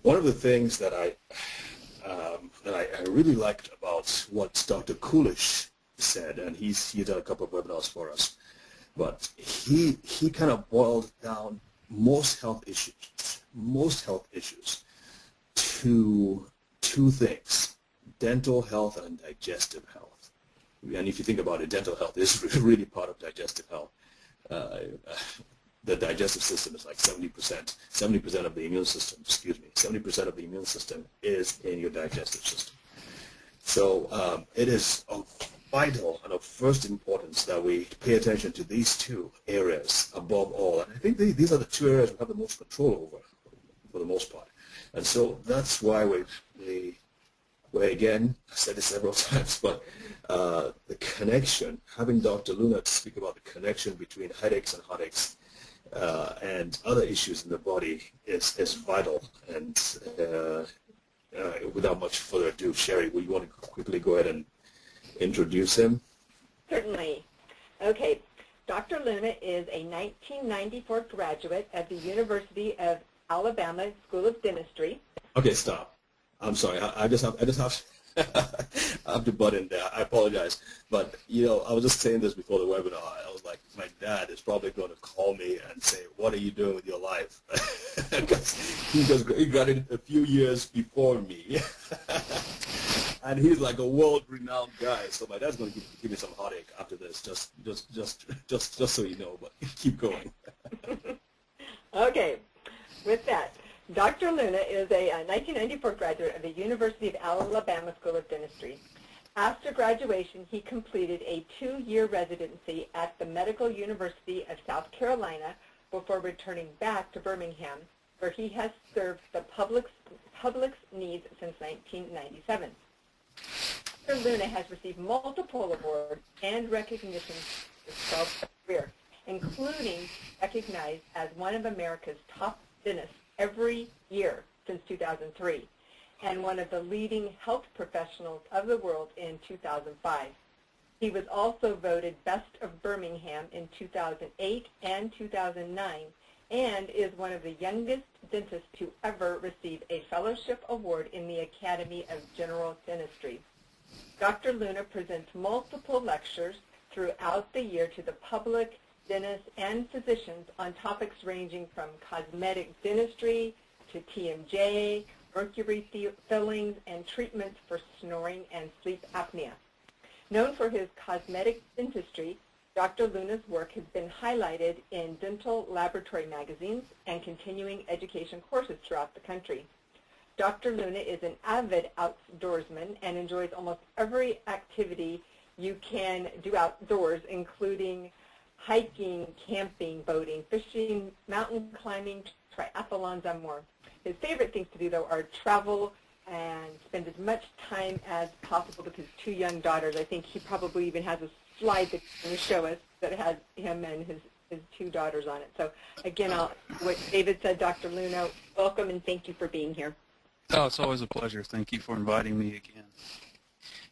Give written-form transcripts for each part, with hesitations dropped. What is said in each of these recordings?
One of the things that I really liked about what Dr. Coolish said, and he done a couple of webinars for us, but he kind of boiled down most health issues to two things: dental health and digestive health. And if you think about it, dental health is really part of digestive health. The digestive system is like 70% of the immune system, 70% of the immune system is in your digestive system. So it is of vital and of first importance that we pay attention to these two areas above all. And I think these are the two areas we have the most control over, for the most part. And so that's why we again, I said this several times, but the connection, having Dr. Luna to speak about the connection between headaches and heartaches and other issues in the body is vital. And without much further ado, Sherry, will you want to quickly go ahead and introduce him? Certainly. Okay. Dr. Luna is a 1994 graduate of the University of Alabama School of Dentistry. Okay, stop. I'm sorry. I just have I have to butt in there. I apologize. But, I was just saying this before the webinar. I was like, my dad is probably going to call me and say, what are you doing with your life? Because he got it a few years before me. And he's like a world-renowned guy. So my dad's going to give me some heartache after this, just so you know. But keep going. Okay. With that, Dr. Luna is a 1994 graduate of the University of Alabama School of Dentistry. After graduation, he completed a 2-year residency at the Medical University of South Carolina before returning back to Birmingham, where he has served the public's needs since 1997. Dr. Luna has received multiple awards and recognitions for his 12-year career, including recognized as one of America's top dentists every year since 2003, and one of the leading health professionals of the world in 2005. He was also voted Best of Birmingham in 2008 and 2009, and is one of the youngest dentists to ever receive a fellowship award in the Academy of General Dentistry. Dr. Luna presents multiple lectures throughout the year to the public, dentists, and physicians on topics ranging from cosmetic dentistry to TMJ, mercury fillings, and treatments for snoring and sleep apnea. Known for his cosmetic dentistry, Dr. Luna's work has been highlighted in dental laboratory magazines and continuing education courses throughout the country. Dr. Luna is an avid outdoorsman and enjoys almost every activity you can do outdoors, including hiking, camping, boating, fishing, mountain climbing, triathlons, and more. His favorite things to do, though, are travel and spend as much time as possible with his 2 young daughters. I think he probably even has a slide that can show us that has him and his 2 daughters on it. So, again, what David said, Dr. Luna, welcome and thank you for being here. Oh, it's always a pleasure. Thank you for inviting me again.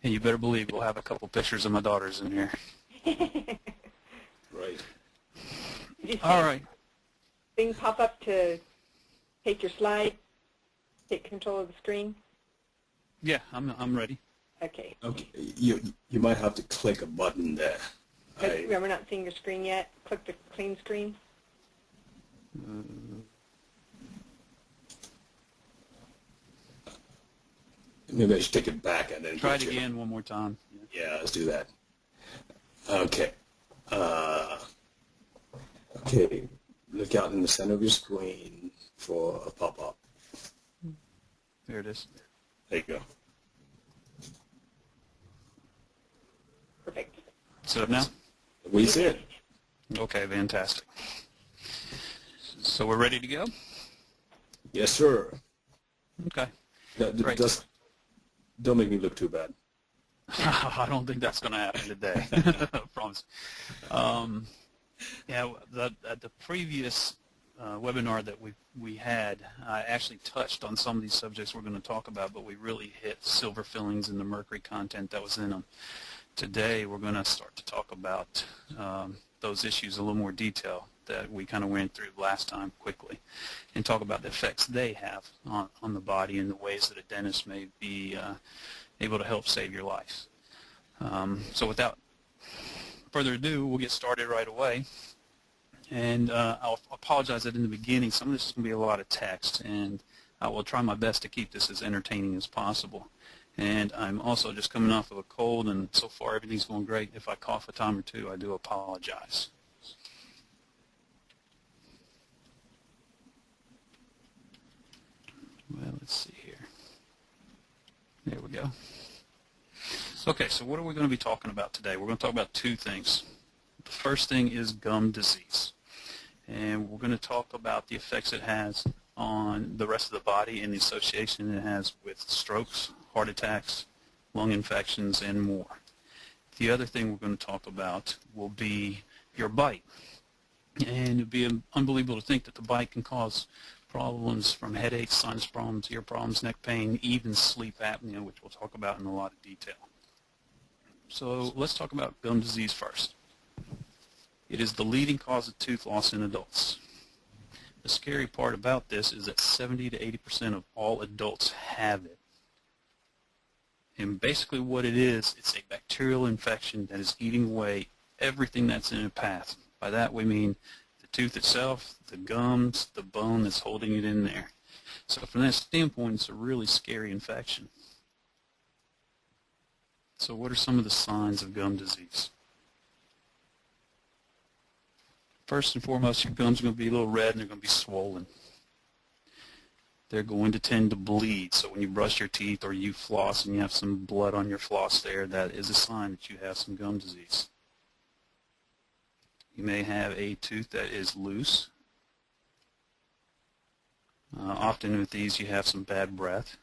And you better believe we'll have a couple pictures of my daughters in here. Right. All right. Thing pop up to take your slide, take control of the screen? Yeah, I'm ready. Okay. Okay. You might have to click a button there. We're not seeing your screen yet. Click the clean screen. Maybe I should take it back and then try it again one more time. Yeah, let's do that. Okay. Okay. Look out in the center of your screen for a pop-up. There it is. There you go. Perfect. Set up now? We see it. Okay, fantastic. So we're ready to go? Yes, sir. Okay. Great. Don't make me look too bad. I don't think that's going to happen today. I promise. Yeah, at the previous webinar that we had, I actually touched on some of these subjects we're going to talk about, but we really hit silver fillings and the mercury content that was in them. Today we're going to start to talk about those issues in a little more detail. that we kind of went through last time quickly and talk about the effects they have on the body and the ways that a dentist may be able to help save your life. So without further ado, we'll get started right away. And I'll apologize that in the beginning some of this is going to be a lot of text, and I will try my best to keep this as entertaining as possible. And I'm also just coming off of a cold, and so far everything's going great. If I cough a time or two, I do apologize. Well, let's see here. There we go. Okay, so what are we going to be talking about today? We're going to talk about two things. The first thing is gum disease. And we're going to talk about the effects it has on the rest of the body and the association it has with strokes, heart attacks, lung infections, and more. The other thing we're going to talk about will be your bite. And it would be unbelievable to think that the bite can cause problems from headaches, sinus problems, ear problems, neck pain, even sleep apnea, which we'll talk about in a lot of detail. So let's talk about gum disease first. It is the leading cause of tooth loss in adults. The scary part about this is that 70 to 80% of all adults have it. And basically what it is, it's a bacterial infection that is eating away everything that's in a path. By that we mean the tooth itself, the gums, the bone that's holding it in there. So from that standpoint, it's a really scary infection. So what are some of the signs of gum disease? First and foremost, your gums are going to be a little red and they're going to be swollen. They're going to tend to bleed. So when you brush your teeth or you floss and you have some blood on your floss there, that is a sign that you have some gum disease. You may have a tooth that is loose. Often with these you have some bad breath.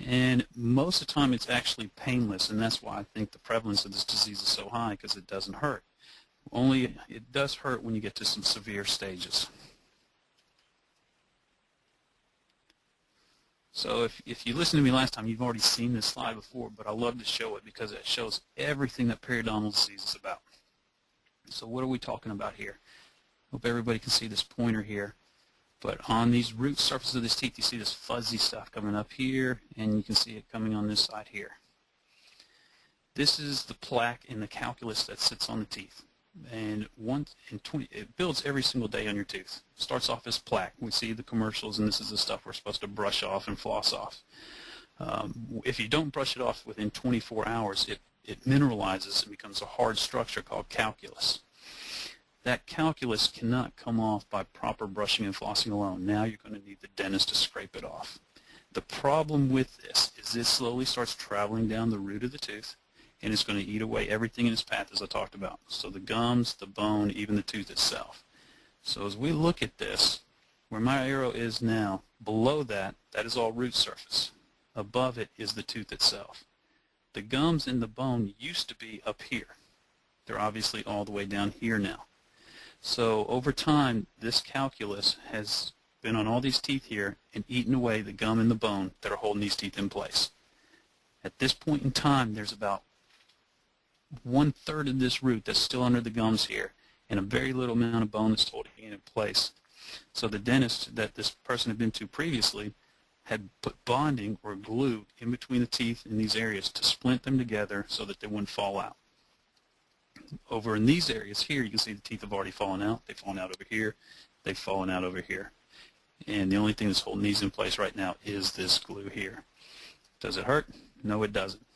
And most of the time it's actually painless, and that's why I think the prevalence of this disease is so high, because it doesn't hurt. Only it does hurt when you get to some severe stages. So if you listened to me last time, you've already seen this slide before, but I love to show it because it shows everything that periodontal disease is about. So what are we talking about here? Hope everybody can see this pointer here. But on these root surfaces of this teeth, you see this fuzzy stuff coming up here, and you can see it coming on this side here. This is the plaque and the calculus that sits on the teeth. And it builds every single day on your tooth. It starts off as plaque. We see the commercials, and this is the stuff we're supposed to brush off and floss off. If you don't brush it off within 24 hours, it mineralizes and becomes a hard structure called calculus. That calculus cannot come off by proper brushing and flossing alone. Now you're going to need the dentist to scrape it off. The problem with this is it slowly starts traveling down the root of the tooth, and it's going to eat away everything in its path, as I talked about. So the gums, the bone, even the tooth itself. So as we look at this, where my arrow is now, below that, that is all root surface. Above it is the tooth itself. The gums and the bone used to be up here. They're obviously all the way down here now. So over time, this calculus has been on all these teeth here and eaten away the gum and the bone that are holding these teeth in place. At this point in time, there's about 1/3 of this root that's still under the gums here, and a very little amount of bone that's holding it in place. So the dentist that this person had been to previously had put bonding or glue in between the teeth in these areas to splint them together so that they wouldn't fall out. Over in these areas here, you can see the teeth have already fallen out. They've fallen out over here. They've fallen out over here. And the only thing that's holding these in place right now is this glue here. Does it hurt? No, it doesn't.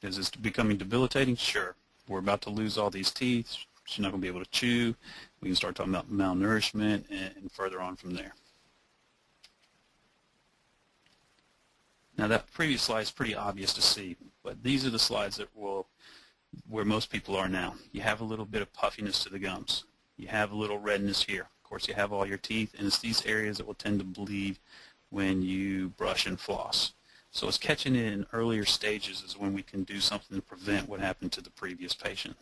Is this becoming debilitating? Sure. We're about to lose all these teeth. She's not going to be able to chew. We can start talking about malnourishment and further on from there. Now that previous slide is pretty obvious to see, but these are the slides that where most people are now. You have a little bit of puffiness to the gums. You have a little redness here. Of course, you have all your teeth, and it's these areas that will tend to bleed when you brush and floss. So it's catching it in earlier stages is when we can do something to prevent what happened to the previous patient.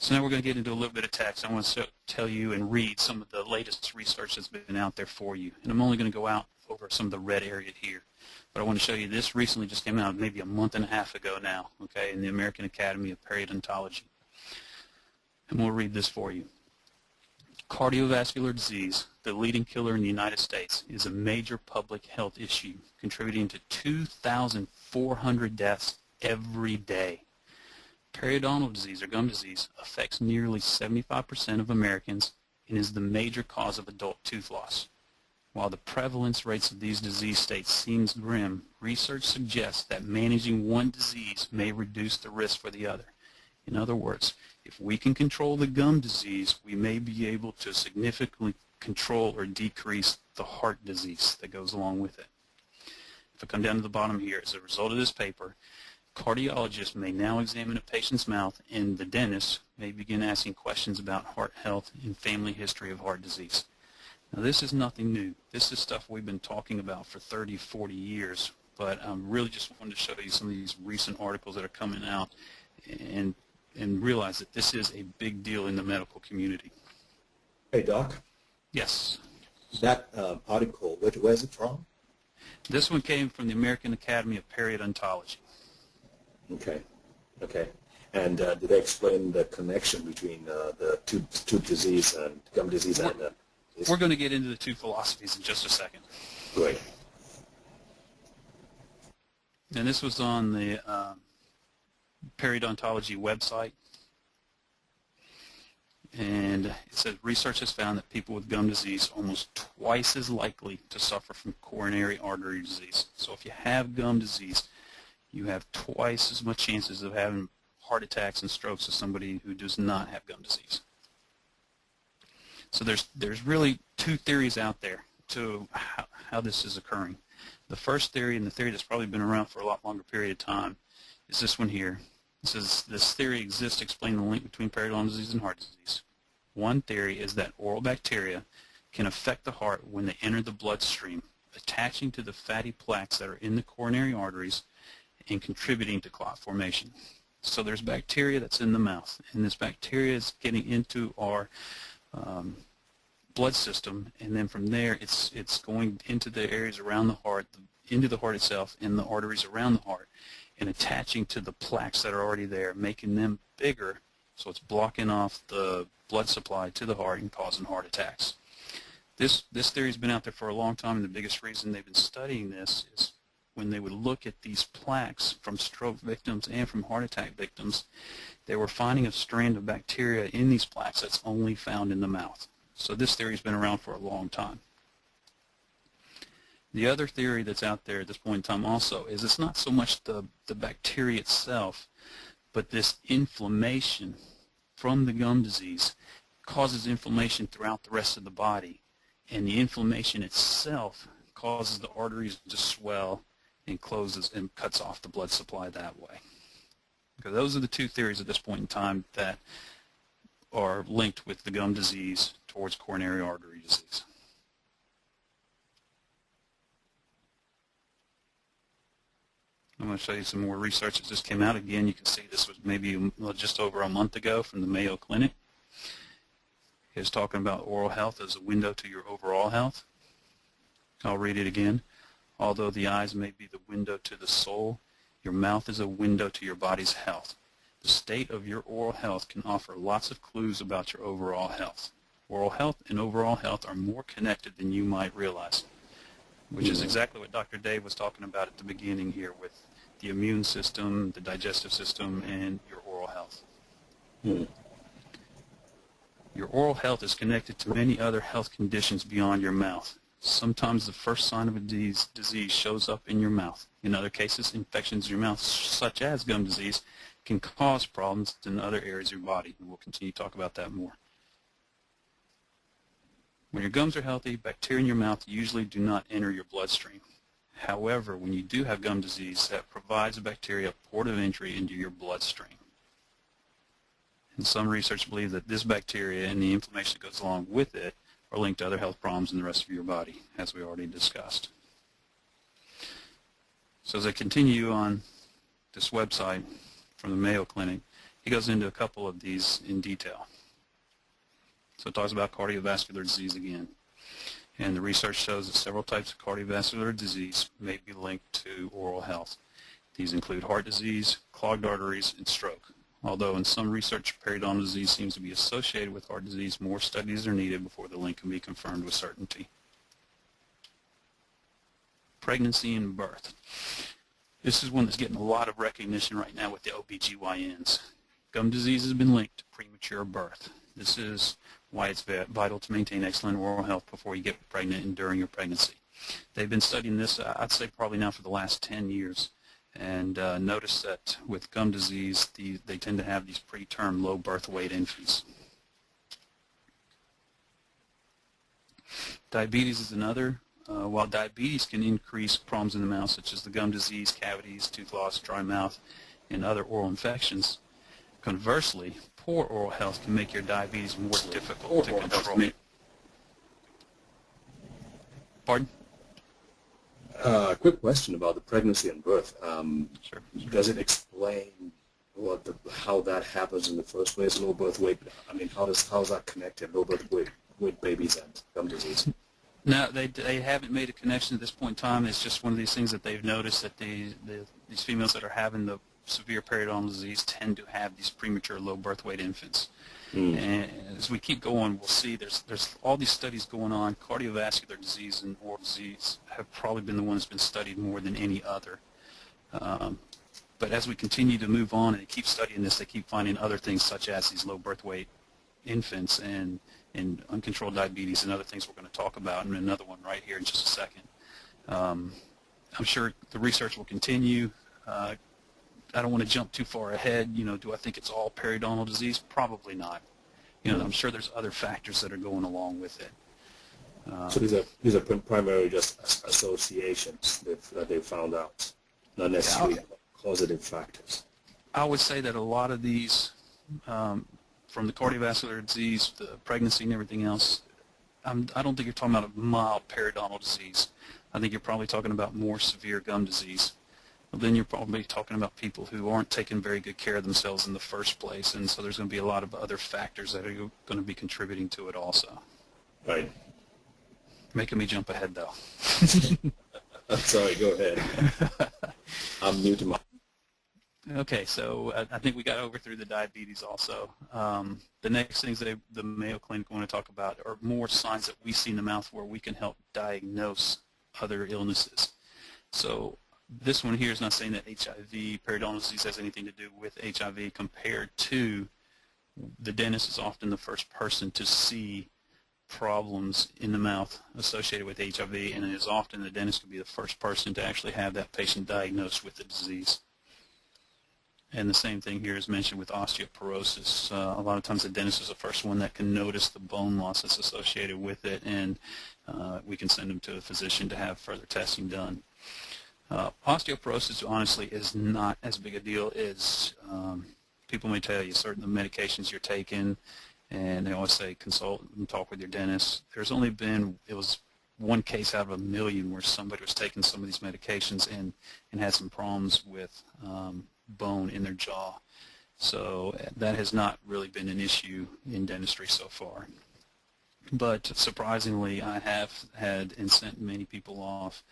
So now we're going to get into a little bit of text. I want to tell you and read some of the latest research that's been out there for you. And I'm only going to go out over some of the red area here. But I want to show you this recently just came out maybe a month and a half ago now, okay, in the American Academy of Periodontology. And we'll read this for you. Cardiovascular disease, the leading killer in the United States, is a major public health issue, contributing to 2,400 deaths every day. Periodontal disease, or gum disease, affects nearly 75% of Americans and is the major cause of adult tooth loss. While the prevalence rates of these disease states seems grim, research suggests that managing one disease may reduce the risk for the other. In other words, if we can control the gum disease, we may be able to significantly control or decrease the heart disease that goes along with it. If I come down to the bottom here, as a result of this paper, cardiologists may now examine a patient's mouth, and the dentist may begin asking questions about heart health and family history of heart disease. Now, this is nothing new. This is stuff we've been talking about for 30, 40 years, but I really just wanted to show you some of these recent articles that are coming out and realize that this is a big deal in the medical community. Hey, Doc. Yes. That article, where is it from? This one came from the American Academy of Periodontology. Okay. Okay. And did they explain the connection between the tooth disease and gum disease? We're going to get into the two philosophies in just a second. Great. And this was on the periodontology website. And it says research has found that people with gum disease are almost twice as likely to suffer from coronary artery disease. So if you have gum disease, you have twice as much chances of having heart attacks and strokes as somebody who does not have gum disease. So there's really two theories out there to how this is occurring. The first theory, and the theory that's probably been around for a lot longer period of time, is this one here. It says this theory exists to explain the link between periodontal disease and heart disease. One theory is that oral bacteria can affect the heart when they enter the bloodstream, attaching to the fatty plaques that are in the coronary arteries and contributing to clot formation. So there's bacteria that's in the mouth, and this bacteria is getting into our blood system, and then from there it's going into the areas around the heart, into the heart itself, and the arteries around the heart, and attaching to the plaques that are already there, making them bigger, so it's blocking off the blood supply to the heart and causing heart attacks. This theory has been out there for a long time, and the biggest reason they've been studying this is when they would look at these plaques from stroke victims and from heart attack victims, they were finding a strand of bacteria in these plaques that's only found in the mouth. So this theory has been around for a long time. The other theory that's out there at this point in time also is it's not so much the bacteria itself, but this inflammation from the gum disease causes inflammation throughout the rest of the body, and the inflammation itself causes the arteries to swell and closes and cuts off the blood supply that way. Because those are the two theories at this point in time that are linked with the gum disease towards coronary artery disease. I'm going to show you some more research that just came out. Again, you can see this was maybe just over a month ago from the Mayo Clinic. It was talking about oral health as a window to your overall health. I'll read it again. Although the eyes may be the window to the soul, your mouth is a window to your body's health. The state of your oral health can offer lots of clues about your overall health. Oral health and overall health are more connected than you might realize, which is exactly what Dr. Dave was talking about at the beginning here with the immune system, the digestive system, and your oral health. Your oral health is connected to many other health conditions beyond your mouth. Sometimes the first sign of a disease shows up in your mouth. In other cases, infections in your mouth, such as gum disease, can cause problems in other areas of your body, and we'll continue to talk about that more. When your gums are healthy, bacteria in your mouth usually do not enter your bloodstream. However, when you do have gum disease, that provides the bacteria a port of entry into your bloodstream. And some research believe that this bacteria and the inflammation that goes along with it are linked to other health problems in the rest of your body, as we already discussed. So as I continue on this website from the Mayo Clinic, He goes into a couple of these in detail. So it talks about cardiovascular disease again. And the research shows that several types of cardiovascular disease may be linked to oral health. These include heart disease, clogged arteries, and stroke. Although in some research, periodontal disease seems to be associated with heart disease, more studies are needed before the link can be confirmed with certainty. Pregnancy and birth. This is one that's getting a lot of recognition right now with the OBGYNs. Gum disease has been linked to premature birth. This is why it's vital to maintain excellent oral health before you get pregnant and during your pregnancy. They've been studying this, I'd say probably now for the last 10 years. And notice that with gum disease, they tend to have these preterm low birth weight infants. Diabetes is another. While diabetes can increase problems in the mouth, such as the gum disease, cavities, tooth loss, dry mouth, and other oral infections, conversely, poor oral health can make your diabetes more difficult to control. Pardon? Quick question about the pregnancy and birth. Sure. Does it explain how that happens in the first place, low birth weight? I mean, how is that connected, low birth weight babies and gum disease? No, they haven't made a connection at this point in time. It's just one of these things that they've noticed that these females that are having the severe periodontal disease tend to have these premature low birth weight infants. And as we keep going, we'll see there's all these studies going on. Cardiovascular disease and oral disease have probably been the one that's been studied more than any other. But as we continue to move on and they keep studying this, they keep finding other things such as these low birth weight infants and uncontrolled diabetes and other things we're going to talk about, and another one right here in just a second. I'm sure the research will continue. I don't want to jump too far ahead. Do I think it's all periodontal disease? Probably not. I'm sure there's other factors that are going along with it. So these are primarily just associations that they found out, not necessarily causative factors. I would say that a lot of these, from the cardiovascular disease, the pregnancy, and everything else, I don't think you're talking about a mild periodontal disease. I think you're probably talking about more severe gum disease. Well, then you're probably talking about people who aren't taking very good care of themselves in the first place, and so there's going to be a lot of other factors that are going to be contributing to it also. Right. Making me jump ahead, though. Sorry, go ahead. I'm new to my... Okay, so I think we got over through the diabetes also. The next things that the Mayo Clinic want to talk about are more signs that we see in the mouth where we can help diagnose other illnesses. So this one here is not saying that HIV, periodontal disease, has anything to do with HIV compared to the dentist is often the first person to see problems in the mouth associated with HIV, and it is often the dentist can be the first person to actually have that patient diagnosed with the disease. And the same thing here is mentioned with osteoporosis. A lot of times the dentist is the first one that can notice the bone loss that's associated with it, and we can send them to a physician to have further testing done. Osteoporosis, honestly, is not as big a deal as people may tell you. Certain the medications you're taking, and they always say consult and talk with your dentist. There's only been, it was one case out of a million where somebody was taking some of these medications and had some problems with bone in their jaw. So that has not really been an issue in dentistry so far. But surprisingly, I have had and sent many people off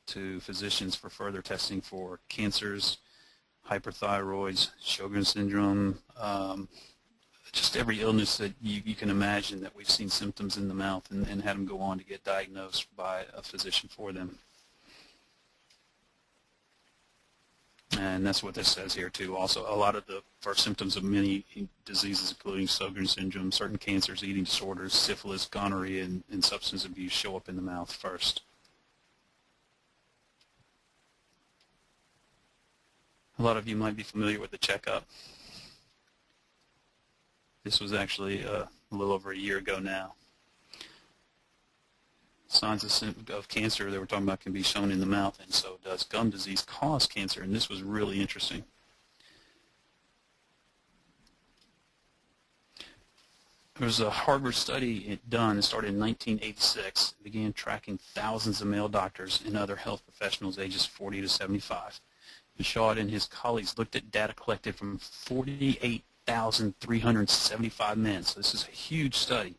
to physicians for further testing for cancers, hyperthyroids, Sjogren's syndrome, just every illness that you can imagine that we've seen symptoms in the mouth and had them go on to get diagnosed by a physician for them. And that's what this says here too. Also, a lot of the first symptoms of many diseases, including Sjogren's syndrome, certain cancers, eating disorders, syphilis, gonorrhea, and substance abuse show up in the mouth first. A lot of you might be familiar with the checkup. This was actually a little over a year ago now. Signs of cancer they were talking about can be shown in the mouth, and so does gum disease cause cancer, and this was really interesting. There was a Harvard study done. It started in 1986. It began tracking thousands of male doctors and other health professionals ages 40 to 75. Shaw and his colleagues looked at data collected from 48 8,375 men. So this is a huge study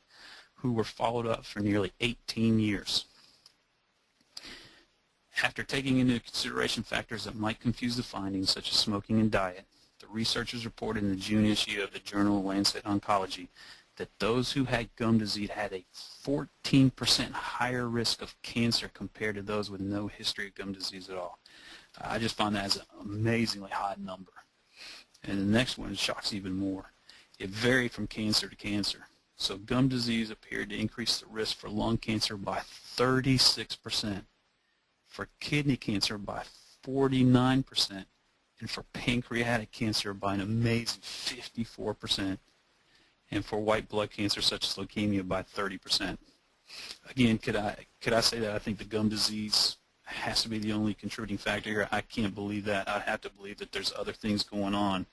who were followed up for nearly 18 years. After taking into consideration factors that might confuse the findings, such as smoking and diet, the researchers reported in the June issue of the journal Lancet Oncology that those who had gum disease had a 14% higher risk of cancer compared to those with no history of gum disease at all. I just find that as an amazingly high number. And the next one shocks even more. It varied from cancer to cancer. So gum disease appeared to increase the risk for lung cancer by 36%, for kidney cancer by 49%, and for pancreatic cancer by an amazing 54%, and for white blood cancer such as leukemia by 30%. Again, could I say that I think the gum disease has to be the only contributing factor here? I can't believe that. I have to believe that there's other things going on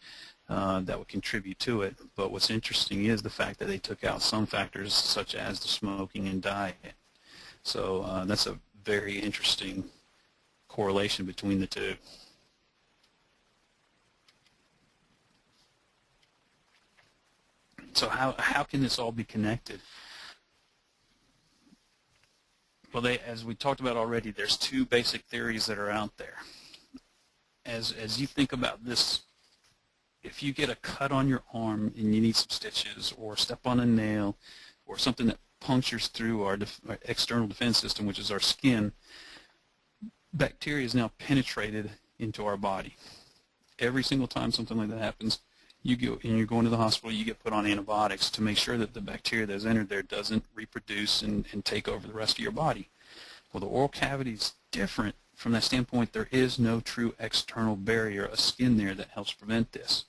that would contribute to it. But what's interesting is the fact that they took out some factors such as the smoking and diet. So that's a very interesting correlation between the two. So how can this all be connected? Well, as we talked about already, there's two basic theories that are out there. As you think about this, if you get a cut on your arm and you need some stitches, or step on a nail, or something that punctures through our external defense system, which is our skin, bacteria is now penetrated into our body. Every single time something like that happens, you're going to the hospital, you get put on antibiotics to make sure that the bacteria that's entered there doesn't reproduce and take over the rest of your body. Well, the oral cavity is different from that standpoint. There is no true external barrier, a skin there that helps prevent this.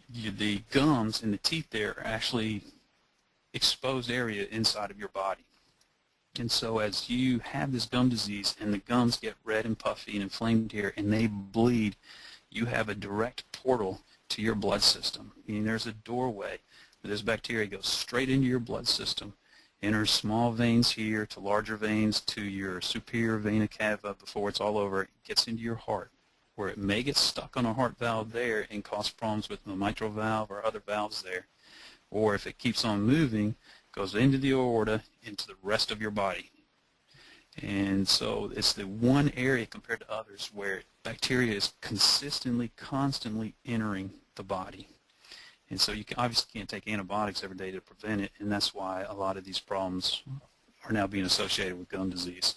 The gums and the teeth there are actually exposed area inside of your body. And so as you have this gum disease and the gums get red and puffy and inflamed here and they bleed, you have a direct portal to your blood system. Meaning there's a doorway where this bacteria goes straight into your blood system, enters small veins here to larger veins to your superior vena cava before it's all over. It gets into your heart, where it may get stuck on a heart valve there and cause problems with the mitral valve or other valves there. Or if it keeps on moving, goes into the aorta, into the rest of your body. And so it's the one area compared to others where bacteria is consistently, constantly entering the body. And so you obviously can't take antibiotics every day to prevent it, and that's why a lot of these problems are now being associated with gum disease.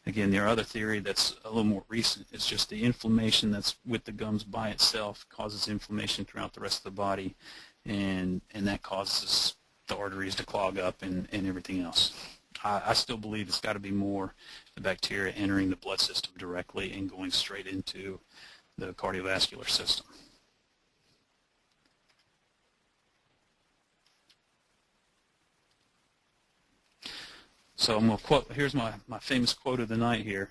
Again, the other theory that's a little more recent is just the inflammation that's with the gums by itself causes inflammation throughout the rest of the body, and that causes the arteries to clog up and everything else. I still believe it's got to be more the bacteria entering the blood system directly and going straight into the cardiovascular system. So I'm going to quote, here's my famous quote of the night here.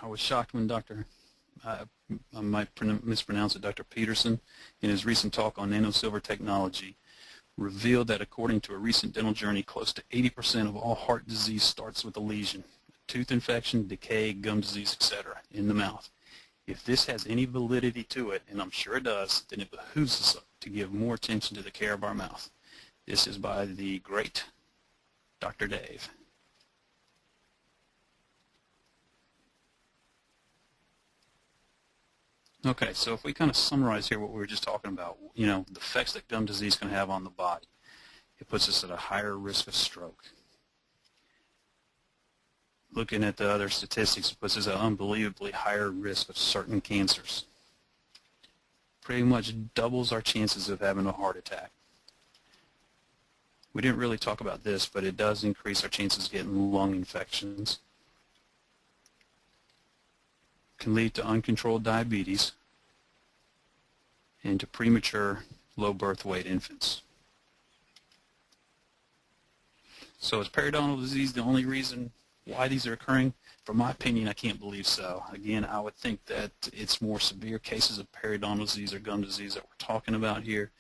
I was shocked when I might mispronounce it, Dr. Peterson, in his recent talk on nanosilver technology, revealed that according to a recent dental journey, close to 80% of all heart disease starts with a lesion, tooth infection, decay, gum disease, etc., in the mouth. If this has any validity to it, and I'm sure it does, then it behooves us to give more attention to the care of our mouth. This is by the great Dr. Dave. Okay, so if we kind of summarize here what we were just talking about, the effects that gum disease can have on the body, it puts us at a higher risk of stroke. Looking at the other statistics, it puts us at an unbelievably higher risk of certain cancers. Pretty much doubles our chances of having a heart attack. We didn't really talk about this, but it does increase our chances of getting lung infections. Can lead to uncontrolled diabetes and to premature low birth weight infants. So is periodontal disease the only reason why these are occurring? From my opinion, I can't believe so. Again, I would think that it's more severe cases of periodontal disease or gum disease that we're talking about here,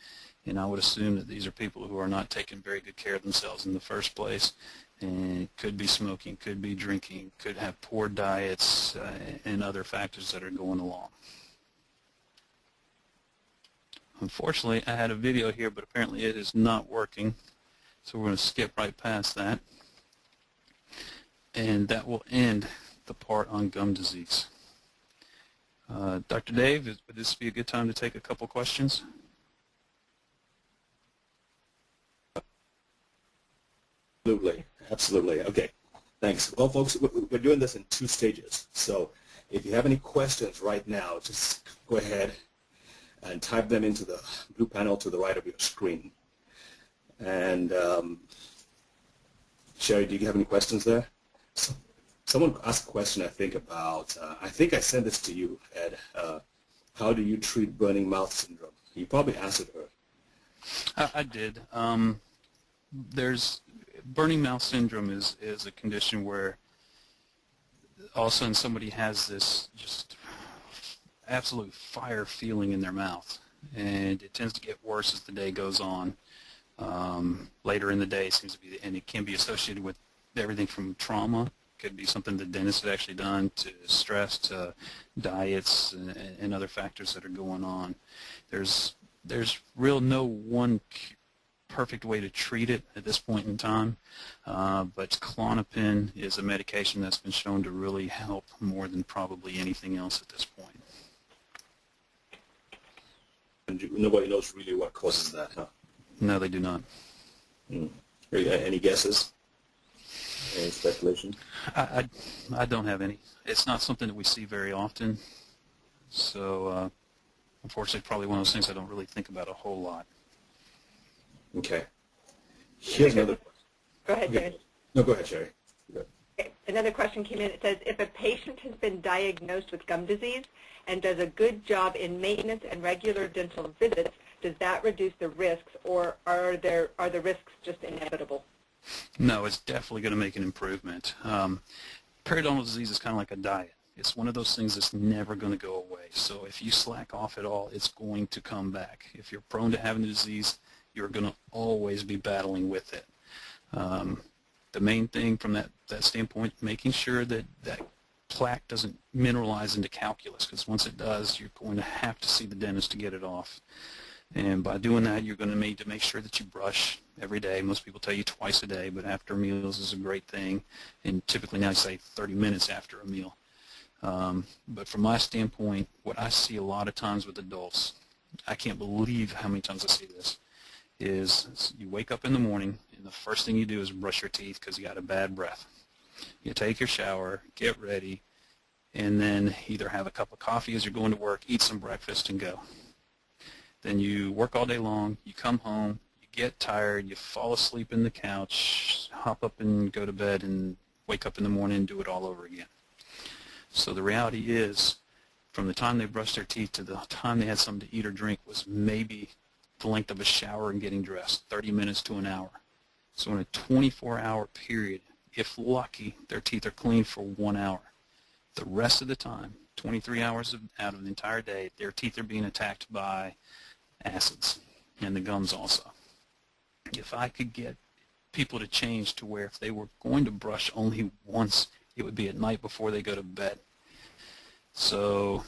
and I would assume that these are people who are not taking very good care of themselves in the first place. And it could be smoking, could be drinking, could have poor diets, and other factors that are going along. Unfortunately, I had a video here, but apparently it is not working. So we're going to skip right past that. And that will end the part on gum disease. Dr. Dave, would this be a good time to take a couple questions? Absolutely. Absolutely. Okay. Thanks. Well, folks, we're doing this in 2 stages. So if you have any questions right now, just go ahead and type them into the blue panel to the right of your screen. And Sherry, do you have any questions there? Someone asked a question, I think, about, I think I sent this to you, Ed. How do you treat burning mouth syndrome? You probably answered her. I did. There's burning mouth syndrome is a condition where all of a sudden somebody has this just absolute fire feeling in their mouth, and it tends to get worse as the day goes on. Later in the day, it seems to be, and it can be associated with everything from trauma. Could be something the dentist had actually done, to stress, to diets, and other factors that are going on. There's real no one perfect way to treat it at this point in time, but Klonopin is a medication that's been shown to really help more than probably anything else at this point. And nobody knows really what causes that, huh? No, they do not. Any guesses? Any speculation? I don't have any. It's not something that we see very often, so unfortunately probably one of those things I don't really think about a whole lot. Okay. Here's another question. Go ahead, Jerry. No, go ahead, Sherry. Okay. Another question came in. It says, if a patient has been diagnosed with gum disease and does a good job in maintenance and regular dental visits, does that reduce the risks, or are the risks just inevitable? No, it's definitely going to make an improvement. Periodontal disease is kind of like a diet. It's one of those things that's never going to go away. So if you slack off at all, it's going to come back. If you're prone to having the disease, you're going to always be battling with it. The main thing from that standpoint, making sure that that plaque doesn't mineralize into calculus, because once it does, you're going to have to see the dentist to get it off. And by doing that, you're going to need to make sure that you brush every day. Most people tell you twice a day, but after meals is a great thing. And typically now I say 30 minutes after a meal. But from my standpoint, what I see a lot of times with adults, I can't believe how many times I see this, is you wake up in the morning and the first thing you do is brush your teeth because you got a bad breath. You take your shower, get ready, and then either have a cup of coffee as you're going to work, eat some breakfast, and go. Then you work all day long, you come home, you get tired, you fall asleep in the couch, hop up and go to bed, and wake up in the morning and do it all over again. So the reality is, from the time they brushed their teeth to the time they had something to eat or drink was maybe the length of a shower and getting dressed, 30 minutes to an hour. So in a 24-hour period, if lucky, their teeth are clean for 1 hour. The rest of the time, 23 hours out of the entire day, their teeth are being attacked by acids, and the gums also. If I could get people to change to where if they were going to brush only once, it would be at night before they go to bed. So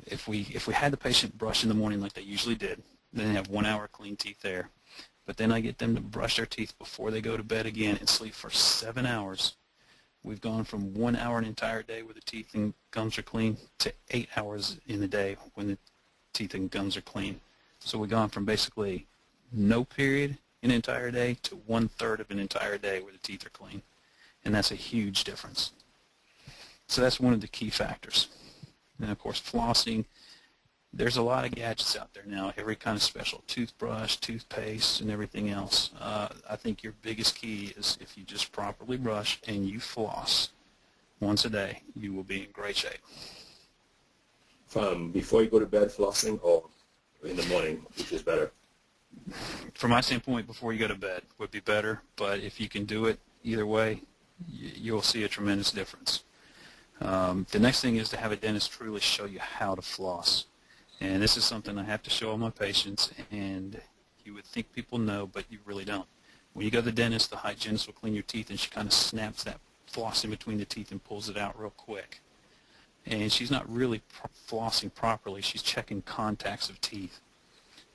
if we had the patient brush in the morning like they usually did, then they have 1 hour clean teeth there. But then I get them to brush their teeth before they go to bed again and sleep for 7 hours. We've gone from 1 hour an entire day where the teeth and gums are clean to 8 hours in the day when the teeth and gums are clean. So we've gone from basically no period in an entire day to 1/3 of an entire day where the teeth are clean. And that's a huge difference. So that's one of the key factors. And of course, flossing. There's a lot of gadgets out there now, every kind of special toothbrush, toothpaste, and everything else. I think your biggest key is if you just properly brush and you floss once a day, you will be in great shape. Before you go to bed, flossing, or in the morning, which is better? From my standpoint, before you go to bed would be better, but if you can do it either way, you'll see a tremendous difference. The next thing is to have a dentist truly show you how to floss. And this is something I have to show all my patients, and you would think people know, but you really don't. When you go to the dentist, the hygienist will clean your teeth, and she kind of snaps that floss in between the teeth and pulls it out real quick. And she's not really flossing properly. She's checking contacts of teeth.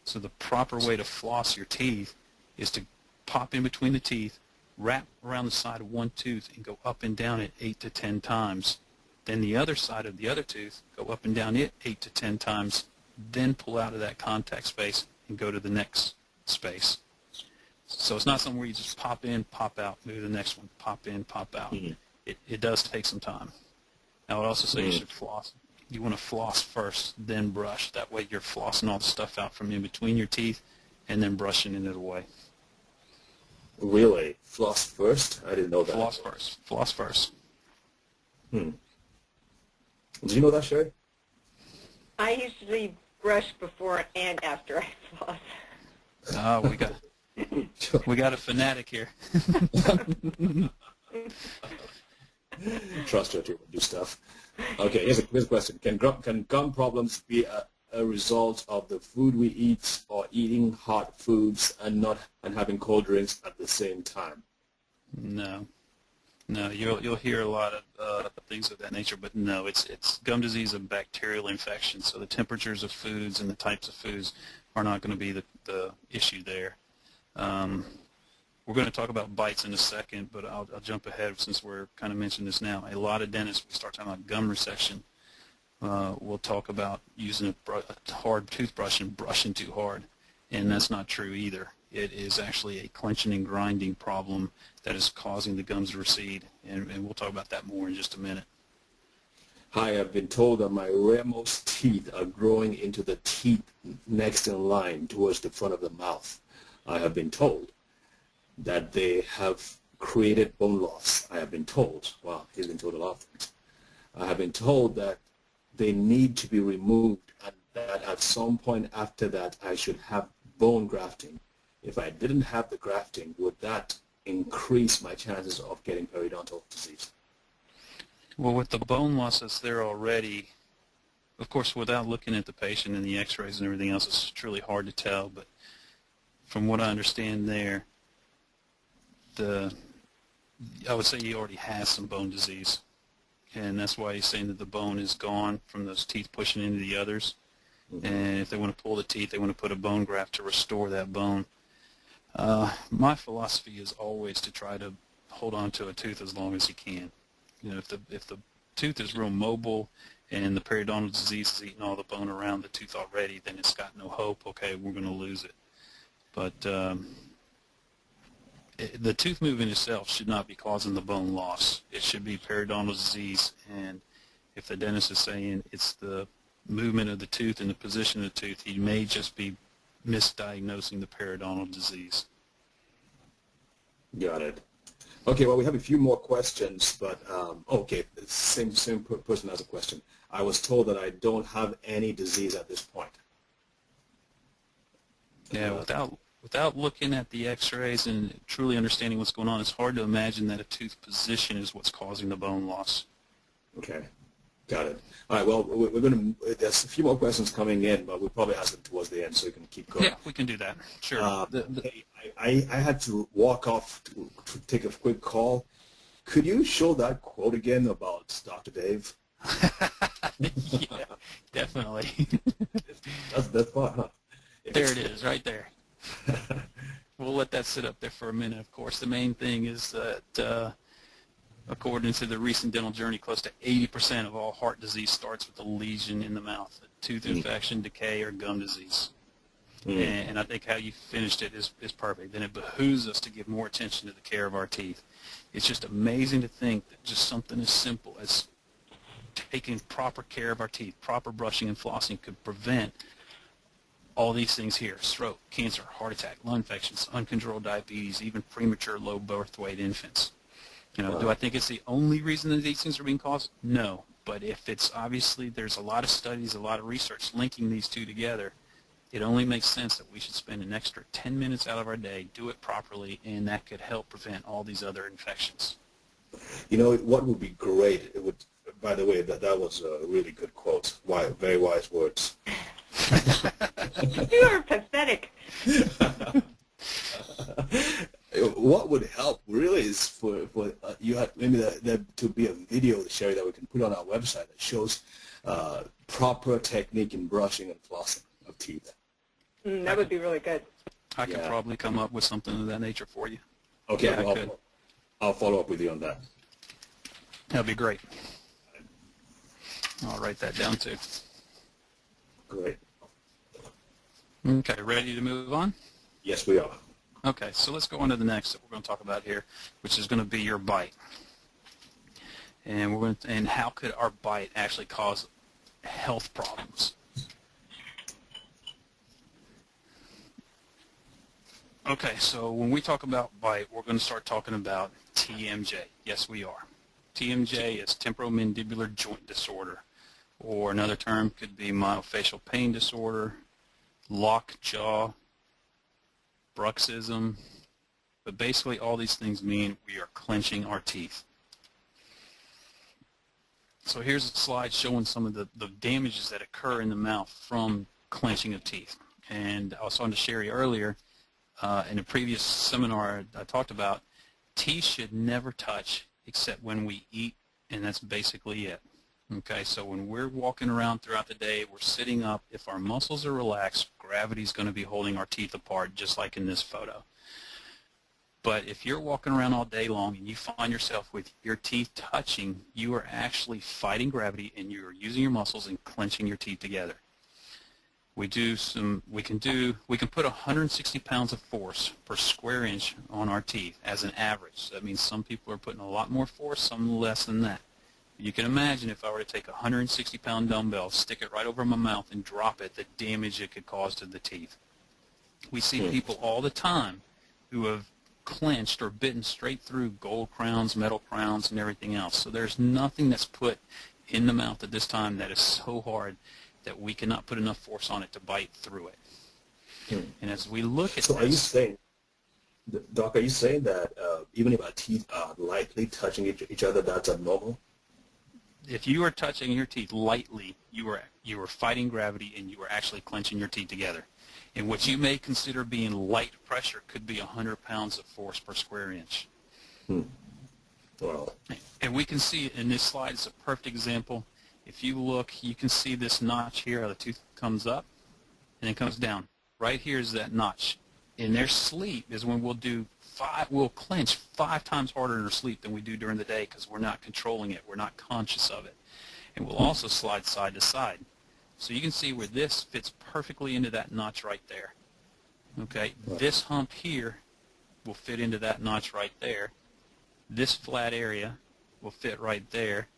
So the proper way to floss your teeth is to pop in between the teeth, wrap around the side of one tooth, and go up and down it 8 to 10 times. Then the other side of the other tooth, go up and down it 8 to 10 times, then pull out of that contact space and go to the next space. So it's not something where you just pop in, pop out, move to the next one, pop in, pop out. Mm-hmm. It does take some time. I would also say you should floss. You want to floss first, then brush. That way you're flossing all the stuff out from in between your teeth and then brushing it away. Really? Floss first? I didn't know that. Floss first. Floss first. Did you know that, Sherry? I usually brush before and after I floss. Oh, we got a fanatic here. Trust her to do stuff. Okay, here's a question. Can gum problems be a result of the food we eat or eating hot foods and having cold drinks at the same time? No, you'll hear a lot of things of that nature, but no, it's gum disease, a bacterial infection. So the temperatures of foods and the types of foods are not going to be the issue there. We're going to talk about bites in a second, but I'll jump ahead since we're kind of mentioning this now. A lot of dentists, we start talking about gum resection. We'll talk about using a hard toothbrush and brushing too hard, and that's not true either. It is actually a clenching and grinding problem that is causing the gums to recede, and we'll talk about that more in just a minute. Hi, I've been told that my rearmost teeth are growing into the teeth next in line towards the front of the mouth. I have been told that they have created bone loss. I have been told, wow, he's been told a lot of things. I have been told that they need to be removed and that at some point after that I should have bone grafting. If I didn't have the grafting, would that increase my chances of getting periodontal disease? Well, with the bone loss that's there already, of course, without looking at the patient and the x-rays and everything else, it's truly hard to tell, but from what I understand there, I would say he already has some bone disease, and that's why he's saying that the bone is gone from those teeth pushing into the others. Mm-hmm. And if they want to pull the teeth, they want to put a bone graft to restore that bone. My philosophy is always to try to hold on to a tooth as long as you can. You know, if the tooth is real mobile and the periodontal disease is eating all the bone around the tooth already, then it's got no hope. Okay, we're going to lose it. But the tooth movement itself should not be causing the bone loss. It should be periodontal disease, and if the dentist is saying it's the movement of the tooth and the position of the tooth, he may just be misdiagnosing the periodontal disease. Got it. Okay, well, we have a few more questions, but okay, same person has a question. I was told that I don't have any disease at this point. Yeah, without looking at the x-rays and truly understanding what's going on, it's hard to imagine that a tooth position is what's causing the bone loss. Okay, got it. All right, well, we're going to, there's a few more questions coming in, but we'll probably ask them towards the end so we can keep going. Yeah, we can do that. Sure. I had to walk off to take a quick call. Could you show that quote again about Dr. Dave? Yeah, definitely. That's fun, huh? There it is, right there. We'll let that sit up there for a minute, of course. The main thing is that, according to the recent dental journey, close to 80% of all heart disease starts with a lesion in the mouth, a tooth infection, decay, or gum disease. And I think how you finished it is perfect. And it behooves us to give more attention to the care of our teeth. It's just amazing to think that just something as simple as taking proper care of our teeth, proper brushing and flossing could prevent all these things here: stroke, cancer, heart attack, lung infections, uncontrolled diabetes, even premature low birth weight infants. You know, do I think it's the only reason that these things are being caused? No. But if it's obviously, there's a lot of studies, a lot of research linking these two together, it only makes sense that we should spend an extra 10 minutes out of our day, do it properly, and that could help prevent all these other infections. You know, what would be great, it would, by the way, that was a really good quote. Very wise words. You are pathetic. What would help really is for you had maybe there to be a video, Sherry, that we can put on our website that shows proper technique in brushing and flossing of teeth. That would be really good. I could probably come up with something of that nature for you. Okay, Yeah, I could. I'll follow up with you on that. That'd be great. I'll write that down too. Great. Okay, ready to move on? Yes, we are. Okay, so let's go on to the next that we're going to talk about here, which is going to be your bite. And how could our bite actually cause health problems? Okay, so when we talk about bite, we're going to start talking about TMJ. Yes, we are. TMJ is temporomandibular joint disorder, or another term could be myofascial pain disorder, lockjaw, bruxism, but basically all these things mean we are clenching our teeth. So here's a slide showing some of the damages that occur in the mouth from clenching of teeth. And I was talking to Sherry earlier in a previous seminar I talked about, teeth should never touch except when we eat, and that's basically it. Okay, so when we're walking around throughout the day, we're sitting up, if our muscles are relaxed, gravity's going to be holding our teeth apart, just like in this photo. But if you're walking around all day long and you find yourself with your teeth touching, you are actually fighting gravity and you are using your muscles and clenching your teeth together. We can put 160 pounds of force per square inch on our teeth as an average. So that means some people are putting a lot more force, some less than that. You can imagine if I were to take a 160-pound dumbbell, stick it right over my mouth, and drop it, the damage it could cause to the teeth. We see people all the time who have clenched or bitten straight through gold crowns, metal crowns, and everything else. So there's nothing that's put in the mouth at this time that is so hard that we cannot put enough force on it to bite through it. And as we look at So are you saying, Doc, are you saying that even if our teeth are lightly touching each other, that's abnormal? If you are touching your teeth lightly, you are fighting gravity and you are actually clenching your teeth together. And what you may consider being light pressure could be 100 pounds of force per square inch. Wow. And we can see in this slide, it's a perfect example. If you look, you can see this notch here, how the tooth comes up and then comes down. Right here is that notch. In their sleep is when we'll clench 5 times harder in our sleep than we do during the day because we're not controlling it. We're not conscious of it. And we'll also slide side to side. So you can see where this fits perfectly into that notch right there. Okay, this hump here will fit into that notch right there. This flat area will fit right there.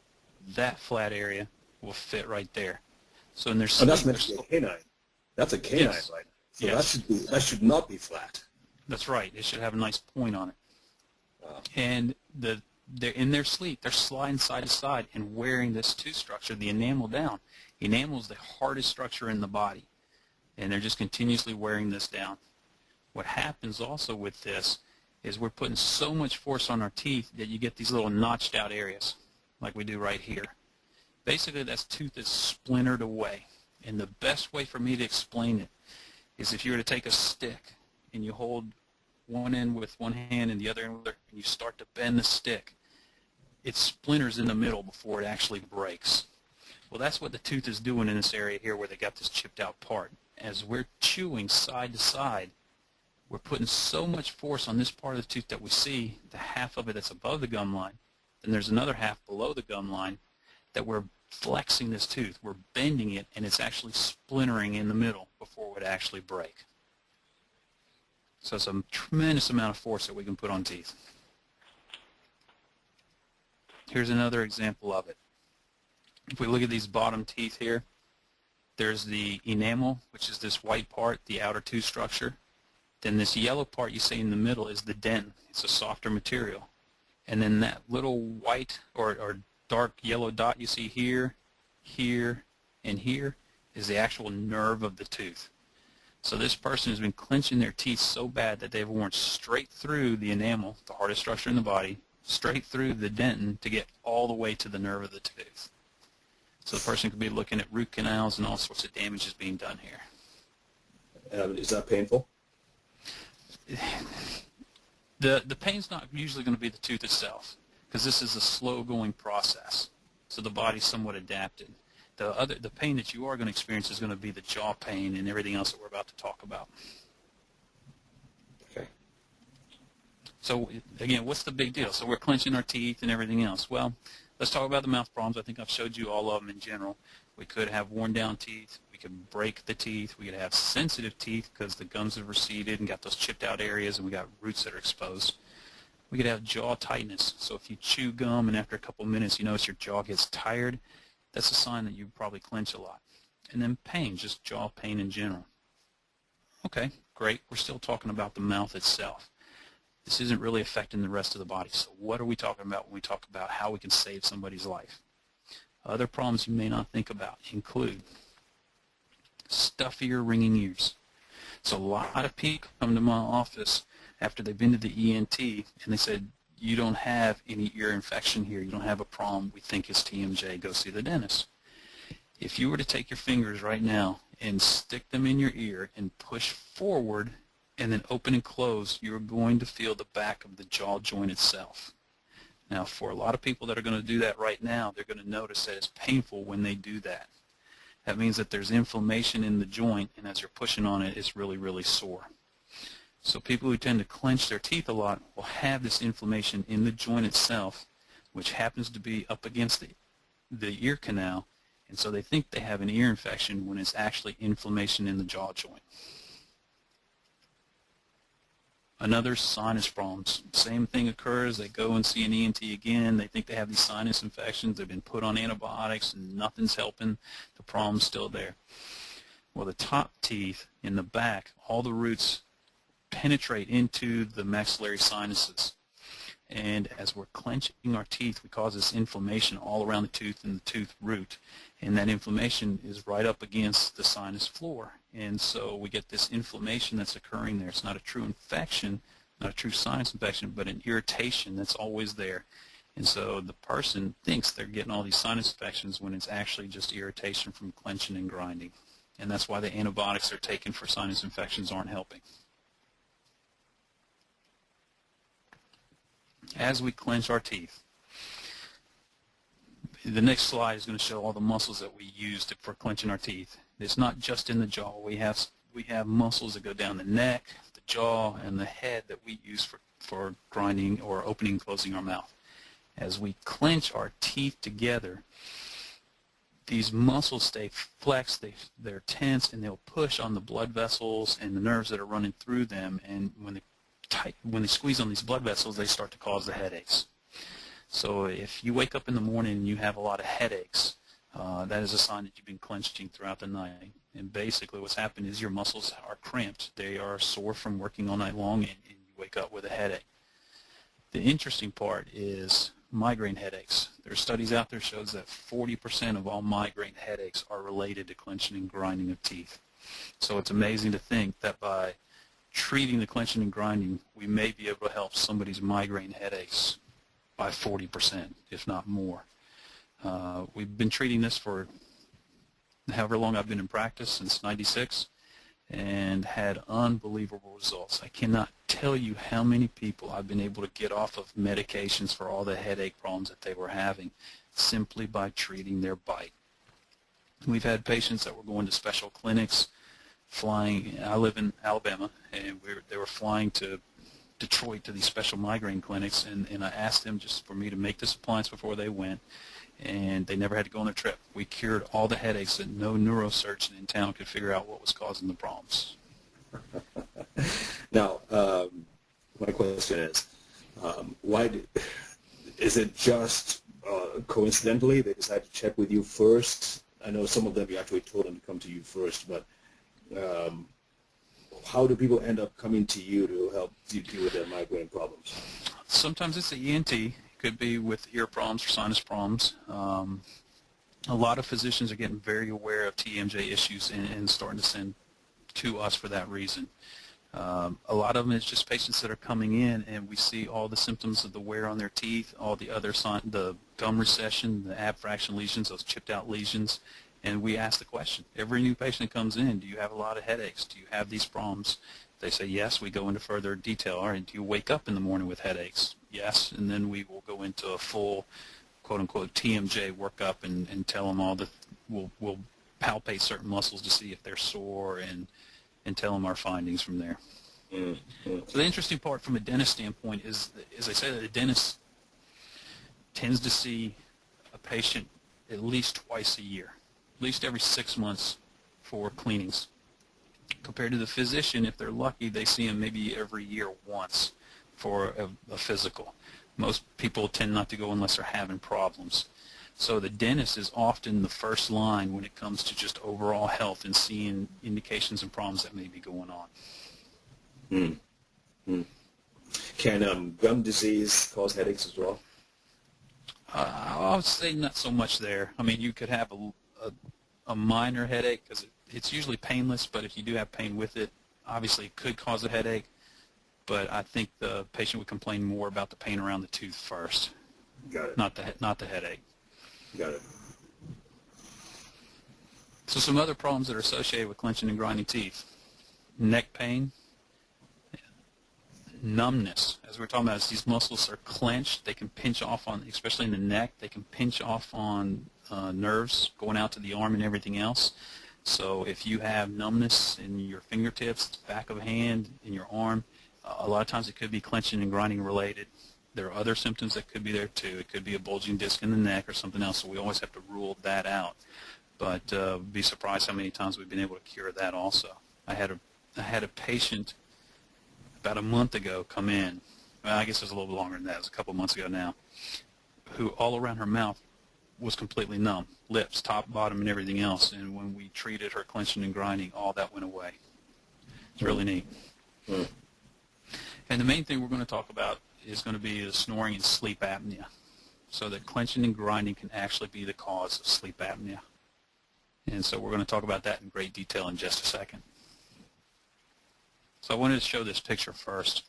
That flat area will fit right there. So in their sleep, that's meant to be a canine. That's a canine, Yes. right? So Yes. that should not be flat. That's right. It should have a nice point on it. And they're in their sleep. They're sliding side to side and wearing this tooth structure, the enamel, down. Enamel is the hardest structure in the body, and they're just continuously wearing this down. What happens also with this is we're putting so much force on our teeth that you get these little notched out areas, like we do right here. Basically, that tooth is splintered away, and the best way for me to explain it is if you were to take a stick and you hold one end with one hand and the other end with the other, and you start to bend the stick, it splinters in the middle before it actually breaks. Well, that's what the tooth is doing in this area here where they got this chipped out part. As we're chewing side to side, we're putting so much force on this part of the tooth that we see, the half of it that's above the gum line, then there's another half below the gum line, that we're flexing this tooth. We're bending it, and it's actually splintering in the middle before it would actually break. So it's a tremendous amount of force that we can put on teeth. Here's another example of it. If we look at these bottom teeth here, there's the enamel, which is this white part, the outer tooth structure. Then this yellow part you see in the middle is the dent. It's a softer material. And then that little white or dark yellow dot you see here, here, and here is the actual nerve of the tooth. So this person has been clenching their teeth so bad that they've worn straight through the enamel, the hardest structure in the body, straight through the dentin to get all the way to the nerve of the tooth. So the person could be looking at root canals and all sorts of damage is being done here. Is that painful? The pain's not usually going to be the tooth itself because this is a slow-going process. So the body's somewhat adapted. The pain that you are going to experience is going to be the jaw pain and everything else that we're about to talk about. Okay. So again, what's the big deal? So we're clenching our teeth and everything else. Well, let's talk about the mouth problems. I think I've showed you all of them in general. We could have worn down teeth. We could break the teeth. We could have sensitive teeth because the gums have receded and got those chipped out areas, and we got roots that are exposed. We could have jaw tightness. So if you chew gum and after a couple minutes you notice your jaw gets tired, that's a sign that you probably clench a lot. And then pain, just jaw pain in general. Okay, great. We're still talking about the mouth itself. This isn't really affecting the rest of the body. So what are we talking about when we talk about how we can save somebody's life? Other problems you may not think about include stuffy or ringing ears. So a lot of people come to my office after they've been to the ENT and they said, you don't have any ear infection here. You don't have a problem. We think it's TMJ. Go see the dentist. If you were to take your fingers right now and stick them in your ear and push forward and then open and close, you're going to feel the back of the jaw joint itself. Now, for a lot of people that are going to do that right now, they're going to notice that it's painful when they do that. That means that there's inflammation in the joint, and as you're pushing on it, it's really, really sore. So people who tend to clench their teeth a lot will have this inflammation in the joint itself, which happens to be up against the ear canal, and so they think they have an ear infection when it's actually inflammation in the jaw joint. Another, sinus problems. Same thing occurs. They go and see an ENT again. They think they have these sinus infections. They've been put on antibiotics and nothing's helping. The problem's still there. Well, the top teeth in the back, all the roots penetrate into the maxillary sinuses. And as we're clenching our teeth, we cause this inflammation all around the tooth and the tooth root. And that inflammation is right up against the sinus floor. And so we get this inflammation that's occurring there. It's not a true infection, not a true sinus infection, but an irritation that's always there. And so the person thinks they're getting all these sinus infections when it's actually just irritation from clenching and grinding. And that's why the antibiotics they're taking for sinus infections aren't helping. As we clench our teeth, the next slide is going to show all the muscles that we use for clenching our teeth. It's not just in the jaw. We have muscles that go down the neck, the jaw, and the head that we use for grinding or opening and closing our mouth. As we clench our teeth together, these muscles stay flexed, they're tense, and they'll push on the blood vessels and the nerves that are running through them, and when they squeeze on these blood vessels, they start to cause the headaches. So if you wake up in the morning and you have a lot of headaches, that is a sign that you've been clenching throughout the night. And basically what's happened is your muscles are cramped. They are sore from working all night long, and you wake up with a headache. The interesting part is migraine headaches. There are studies out there that shows that 40% of all migraine headaches are related to clenching and grinding of teeth. So it's amazing to think that by treating the clenching and grinding, we may be able to help somebody's migraine headaches by 40%, if not more. We've been treating this for however long I've been in practice, since '96, and had unbelievable results. I cannot tell you how many people I've been able to get off of medications for all the headache problems that they were having simply by treating their bite. We've had patients that were going to special clinics, flying. I live in Alabama, and they were flying to Detroit to these special migraine clinics, and I asked them just for me to make this appliance before they went, and they never had to go on their trip. We cured all the headaches that no neurosurgeon in town could figure out what was causing the problems. Now, my question is, is it just coincidentally they decided to check with you first? I know some of them you actually told them to come to you first, but how do people end up coming to you to help you deal with their migraine problems? Sometimes it's the ENT. It could be with ear problems or sinus problems. A lot of physicians are getting very aware of TMJ issues and starting to send to us for that reason. A lot of them is just patients that are coming in, and we see all the symptoms of the wear on their teeth, all the other the gum recession, the abfraction lesions, those chipped out lesions, and we ask the question. Every new patient that comes in, do you have a lot of headaches? Do you have these problems? They say yes. We go into further detail. All right, do you wake up in the morning with headaches? Yes, and then we will go into a full quote-unquote TMJ workup and tell them all that we'll palpate certain muscles to see if they're sore and tell them our findings from there. Mm-hmm. So the interesting part from a dentist standpoint is, as I said, the dentist tends to see a patient at least twice a year, at least every 6 months for cleanings. Compared to the physician, if they're lucky, they see him maybe every year once for a physical. Most people tend not to go unless they're having problems. So the dentist is often the first line when it comes to just overall health and seeing indications and problems that may be going on. Mm-hmm. Can gum disease cause headaches as well? I would say not so much there. I mean, you could have a minor headache because it's usually painless, but if you do have pain with it, obviously it could cause a headache. But I think the patient would complain more about the pain around the tooth first. Got it. Not the headache. Got it. So some other problems that are associated with clenching and grinding teeth: neck pain, numbness. As we're talking about, as these muscles are clenched, they can pinch off on, especially in the neck, they can pinch off on nerves going out to the arm and everything else. So if you have numbness in your fingertips, back of a hand, in your arm, a lot of times it could be clenching and grinding related. There are other symptoms that could be there too. It could be a bulging disc in the neck or something else, so we always have to rule that out. But be surprised how many times we've been able to cure that also. I had a patient about a month ago come in, well, I guess it was a little longer than that, it was a couple months ago now, who all around her mouth was completely numb, lips, top, bottom, and everything else. And when we treated her clenching and grinding, all that went away. It's really neat. Mm. And the main thing we're going to talk about is going to be the snoring and sleep apnea. So that clenching and grinding can actually be the cause of sleep apnea. And so we're going to talk about that in great detail in just a second. So I wanted to show this picture first.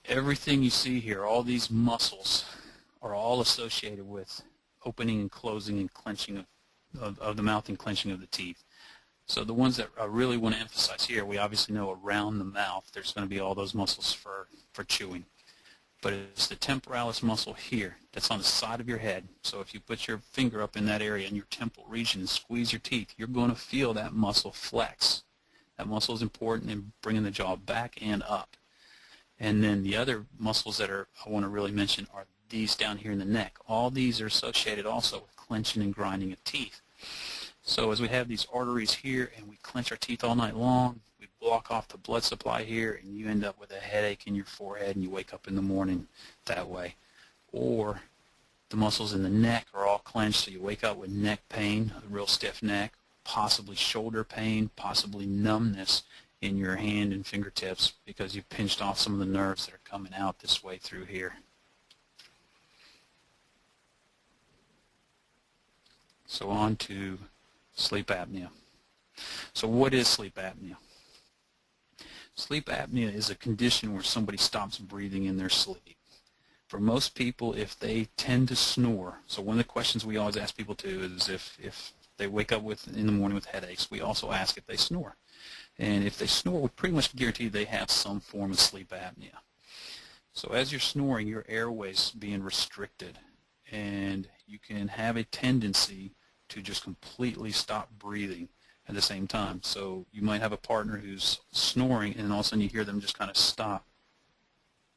Everything you see here, all these muscles, are all associated with opening and closing and clenching of the mouth and clenching of the teeth. So the ones that I really want to emphasize here, we obviously know around the mouth there's going to be all those muscles for chewing. But it's the temporalis muscle here that's on the side of your head. So if you put your finger up in that area in your temple region and squeeze your teeth, you're going to feel that muscle flex. That muscle is important in bringing the jaw back and up. And then the other muscles that I want to really mention are these down here in the neck. All these are associated also with clenching and grinding of teeth. So as we have these arteries here and we clench our teeth all night long, we block off the blood supply here, and you end up with a headache in your forehead and you wake up in the morning that way. Or the muscles in the neck are all clenched, so you wake up with neck pain, a real stiff neck, possibly shoulder pain, possibly numbness in your hand and fingertips because you've pinched off some of the nerves that are coming out this way through here. So on to sleep apnea. So what is sleep apnea? Sleep apnea is a condition where somebody stops breathing in their sleep. For most people, if they tend to snore, so one of the questions we always ask people to is if they wake up in the morning with headaches, we also ask if they snore. And if they snore, we pretty much guarantee they have some form of sleep apnea. So as you're snoring, your airway's being restricted, and you can have a tendency to just completely stop breathing at the same time. So you might have a partner who's snoring, and all of a sudden you hear them just kind of stop.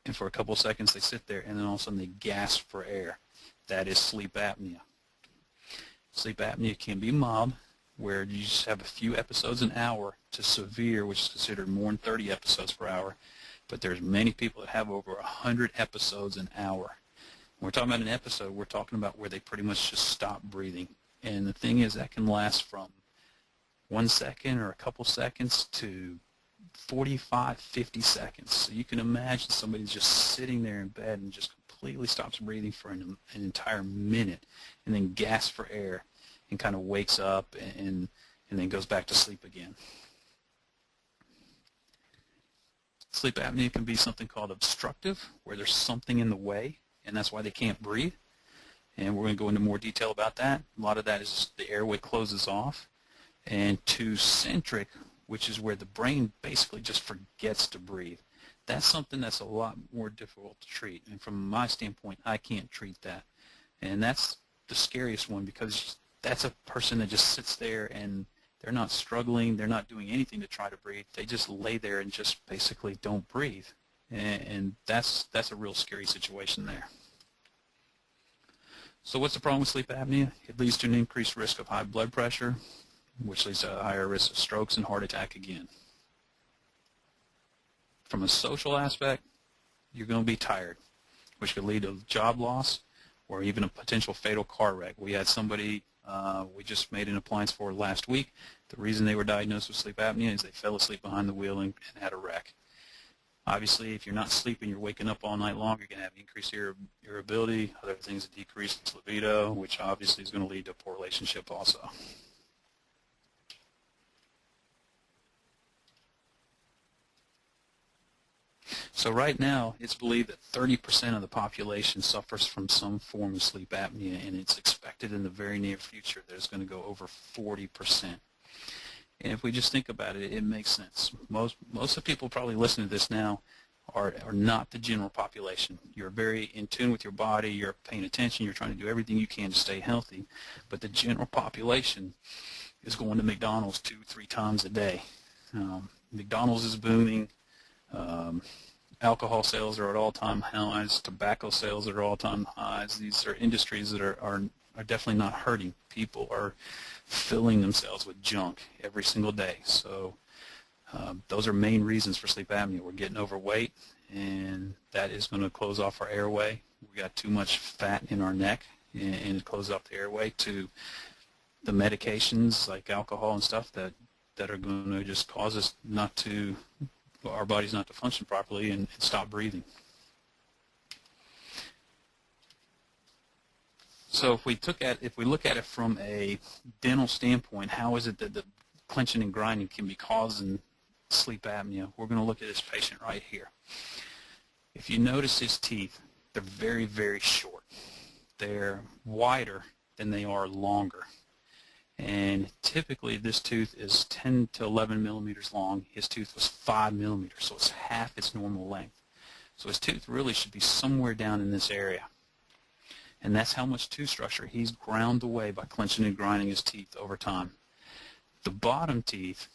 And for a couple of seconds they sit there, and then all of a sudden they gasp for air. That is sleep apnea. Sleep apnea can be mild, where you just have a few episodes an hour, to severe, which is considered more than 30 episodes per hour. But there's many people that have over 100 episodes an hour. When we're talking about an episode, we're talking about where they pretty much just stop breathing. And the thing is, that can last from 1 second or a couple seconds to 45, 50 seconds. So you can imagine somebody's just sitting there in bed and just completely stops breathing for an entire minute and then gasps for air and kind of wakes up and then goes back to sleep again. Sleep apnea can be something called obstructive, where there's something in the way, and that's why they can't breathe. And we're going to go into more detail about that. A lot of that is the airway closes off. And to centric, which is where the brain basically just forgets to breathe. that's something that's a lot more difficult to treat. And from my standpoint, I can't treat that. And that's the scariest one, because that's a person that just sits there and they're not struggling, they're not doing anything to try to breathe. They just lay there and just basically don't breathe. And that's a real scary situation there. So what's the problem with sleep apnea? It leads to an increased risk of high blood pressure, which leads to a higher risk of strokes and heart attack again. From a social aspect, you're going to be tired, which could lead to job loss or even a potential fatal car wreck. We had somebody we just made an appliance for last week. The reason they were diagnosed with sleep apnea is they fell asleep behind the wheel and had a wreck. Obviously, if you're not sleeping, you're waking up all night long, you're going to have increased irritability, other things that decrease libido, which obviously is going to lead to a poor relationship also. So right now, it's believed that 30% of the population suffers from some form of sleep apnea, and it's expected in the very near future that it's going to go over 40%. And if we just think about it, it makes sense. Most of the people probably listening to this now are not the general population. You're very in tune with your body, you're paying attention, you're trying to do everything you can to stay healthy, but the general population is going to McDonald's 2-3 times a day. McDonald's is booming. Alcohol sales are at all-time highs. Tobacco sales are at all-time highs. These are industries that are definitely not hurting. People are filling themselves with junk every single day. So those are main reasons for sleep apnea. We're getting overweight, and that is going to close off our airway. We got too much fat in our neck, and it closes off the airway, to the medications like alcohol and stuff that are going to just cause us not to, our bodies not to function properly and stop breathing. So if we look at it from a dental standpoint, how is it that the clenching and grinding can be causing sleep apnea? We're going to look at this patient right here. If you notice his teeth, they're very, very short. They're wider than they are longer. And typically this tooth is 10 to 11 millimeters long. His tooth was 5 millimeters, so it's half its normal length. So his tooth really should be somewhere down in this area. And that's how much tooth structure he's ground away by clenching and grinding his teeth over time. The bottom teeth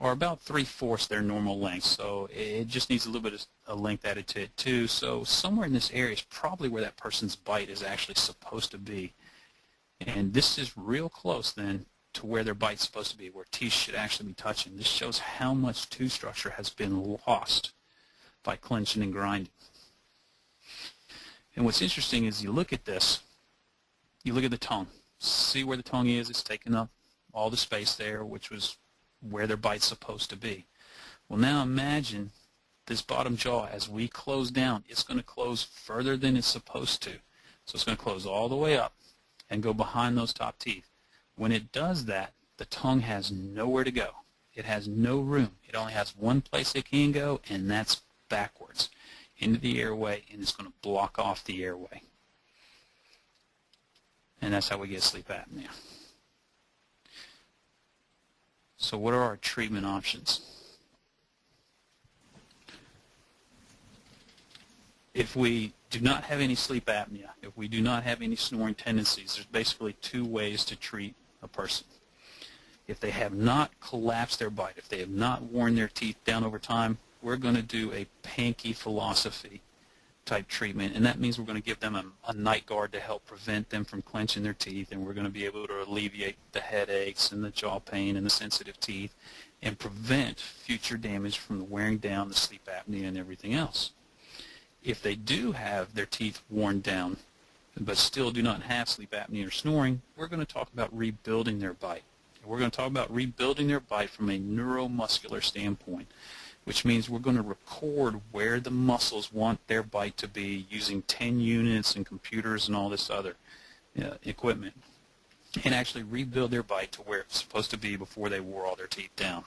are about 3/4 their normal length, so it just needs a little bit of length added to it too. So somewhere in this area is probably where that person's bite is actually supposed to be. And this is real close then to where their bite's supposed to be, where teeth should actually be touching. This shows how much tooth structure has been lost by clenching and grinding. And what's interesting is you look at this, you look at the tongue. See where the tongue is? It's taking up all the space there, which was where their bite's supposed to be. Well, now imagine this bottom jaw, as we close down, it's going to close further than it's supposed to. So it's going to close all the way up and go behind those top teeth. When it does that, the tongue has nowhere to go. It has no room. It only has one place it can go, and that's backwards into the airway, and it's going to block off the airway. And that's how we get sleep apnea. So what are our treatment options? If we do not have any sleep apnea, if we do not have any snoring tendencies, there's basically 2 ways to treat a person. If they have not collapsed their bite, if they have not worn their teeth down over time, we're going to do a panky philosophy type treatment, and that means we're going to give them a night guard to help prevent them from clenching their teeth, and we're going to be able to alleviate the headaches and the jaw pain and the sensitive teeth and prevent future damage from the wearing down, the sleep apnea, and everything else. If they do have their teeth worn down but still do not have sleep apnea or snoring, we're going to talk about rebuilding their bite. And we're going to talk about rebuilding their bite from a neuromuscular standpoint, which means we're going to record where the muscles want their bite to be using 10 units and computers and all this other equipment, and actually rebuild their bite to where it's supposed to be before they wore all their teeth down.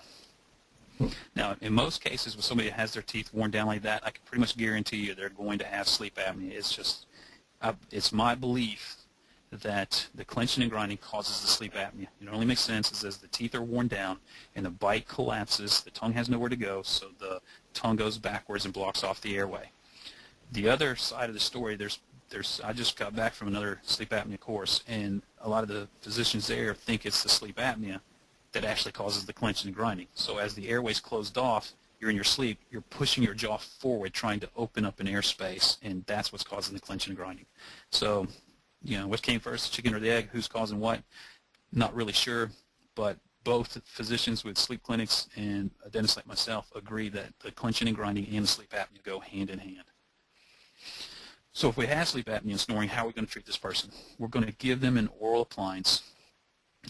Now, in most cases, when somebody has their teeth worn down like that, I can pretty much guarantee you they're going to have sleep apnea. It's just, it's my belief that the clenching and grinding causes the sleep apnea. It only makes sense is as the teeth are worn down and the bite collapses, the tongue has nowhere to go, so the tongue goes backwards and blocks off the airway. The other side of the story, I just got back from another sleep apnea course, and a lot of the physicians there think it's the sleep apnea that actually causes the clenching and grinding. So as the airway's closed off, you're in your sleep, you're pushing your jaw forward trying to open up an airspace, and that's what's causing the clenching and grinding. So, what came first, the chicken or the egg? Who's causing what? Not really sure, but both physicians with sleep clinics and a dentist like myself agree that the clenching and grinding and the sleep apnea go hand in hand. So if we have sleep apnea and snoring, how are we going to treat this person? We're going to give them an oral appliance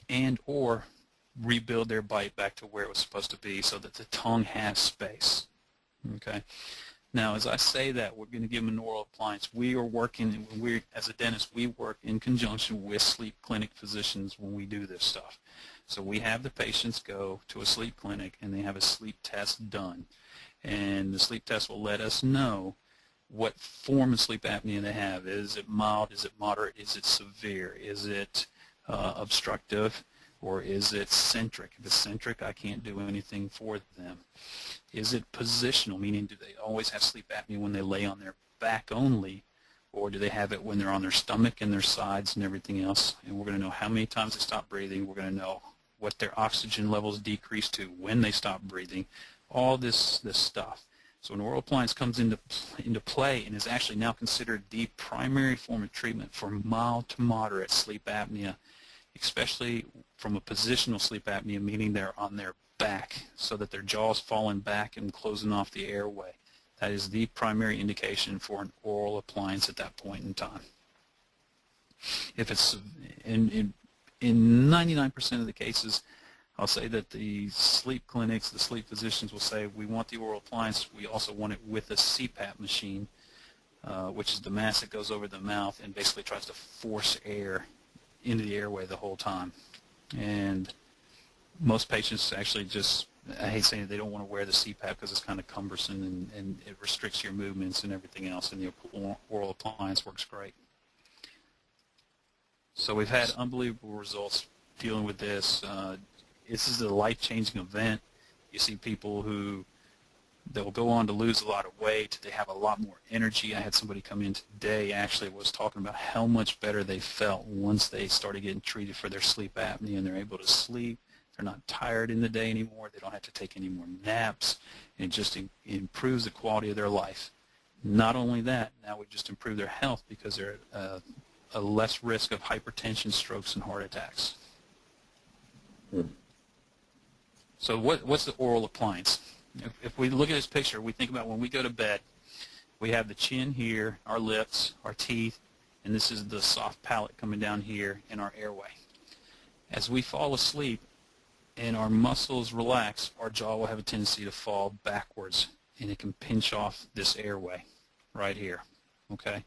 and or rebuild their bite back to where it was supposed to be so that the tongue has space. Okay. Now, as I say that, we're going to give them an oral appliance. We are working, as a dentist, we work in conjunction with sleep clinic physicians when we do this stuff. So we have the patients go to a sleep clinic and they have a sleep test done. And the sleep test will let us know what form of sleep apnea they have. Is it mild? Is it moderate? Is it severe? Is it obstructive? Or is it centric? If it's centric, I can't do anything for them. Is it positional, meaning do they always have sleep apnea when they lay on their back only, or do they have it when they're on their stomach and their sides and everything else? And we're going to know how many times they stop breathing. We're going to know what their oxygen levels decrease to when they stop breathing, all this stuff. So an oral appliance comes into play and is actually now considered the primary form of treatment for mild to moderate sleep apnea, especially from a positional sleep apnea, meaning they're on their back so that their jaw's falling back and closing off the airway. That is the primary indication for an oral appliance at that point in time. If it's in 99% of the cases, I'll say that the sleep clinics, the sleep physicians will say we want the oral appliance. We also want it with a CPAP machine, which is the mask that goes over the mouth and basically tries to force air into the airway the whole time. And most patients actually just, I hate saying it, they don't want to wear the CPAP because it's kind of cumbersome and it restricts your movements and everything else, and the oral appliance works great. So we've had unbelievable results dealing with this. This is a life-changing event. You see people who they'll go on to lose a lot of weight. They have a lot more energy. I had somebody come in today actually was talking about how much better they felt once they started getting treated for their sleep apnea and they're able to sleep. They're not tired in the day anymore. They don't have to take any more naps. And it just improves the quality of their life. Not only that, now we just improve their health because they're at a less risk of hypertension, strokes, and heart attacks. So what's the oral appliance? If we look at this picture, we think about when we go to bed, we have the chin here, our lips, our teeth, and this is the soft palate coming down here in our airway. As we fall asleep and our muscles relax, our jaw will have a tendency to fall backwards, and it can pinch off this airway right here. Okay.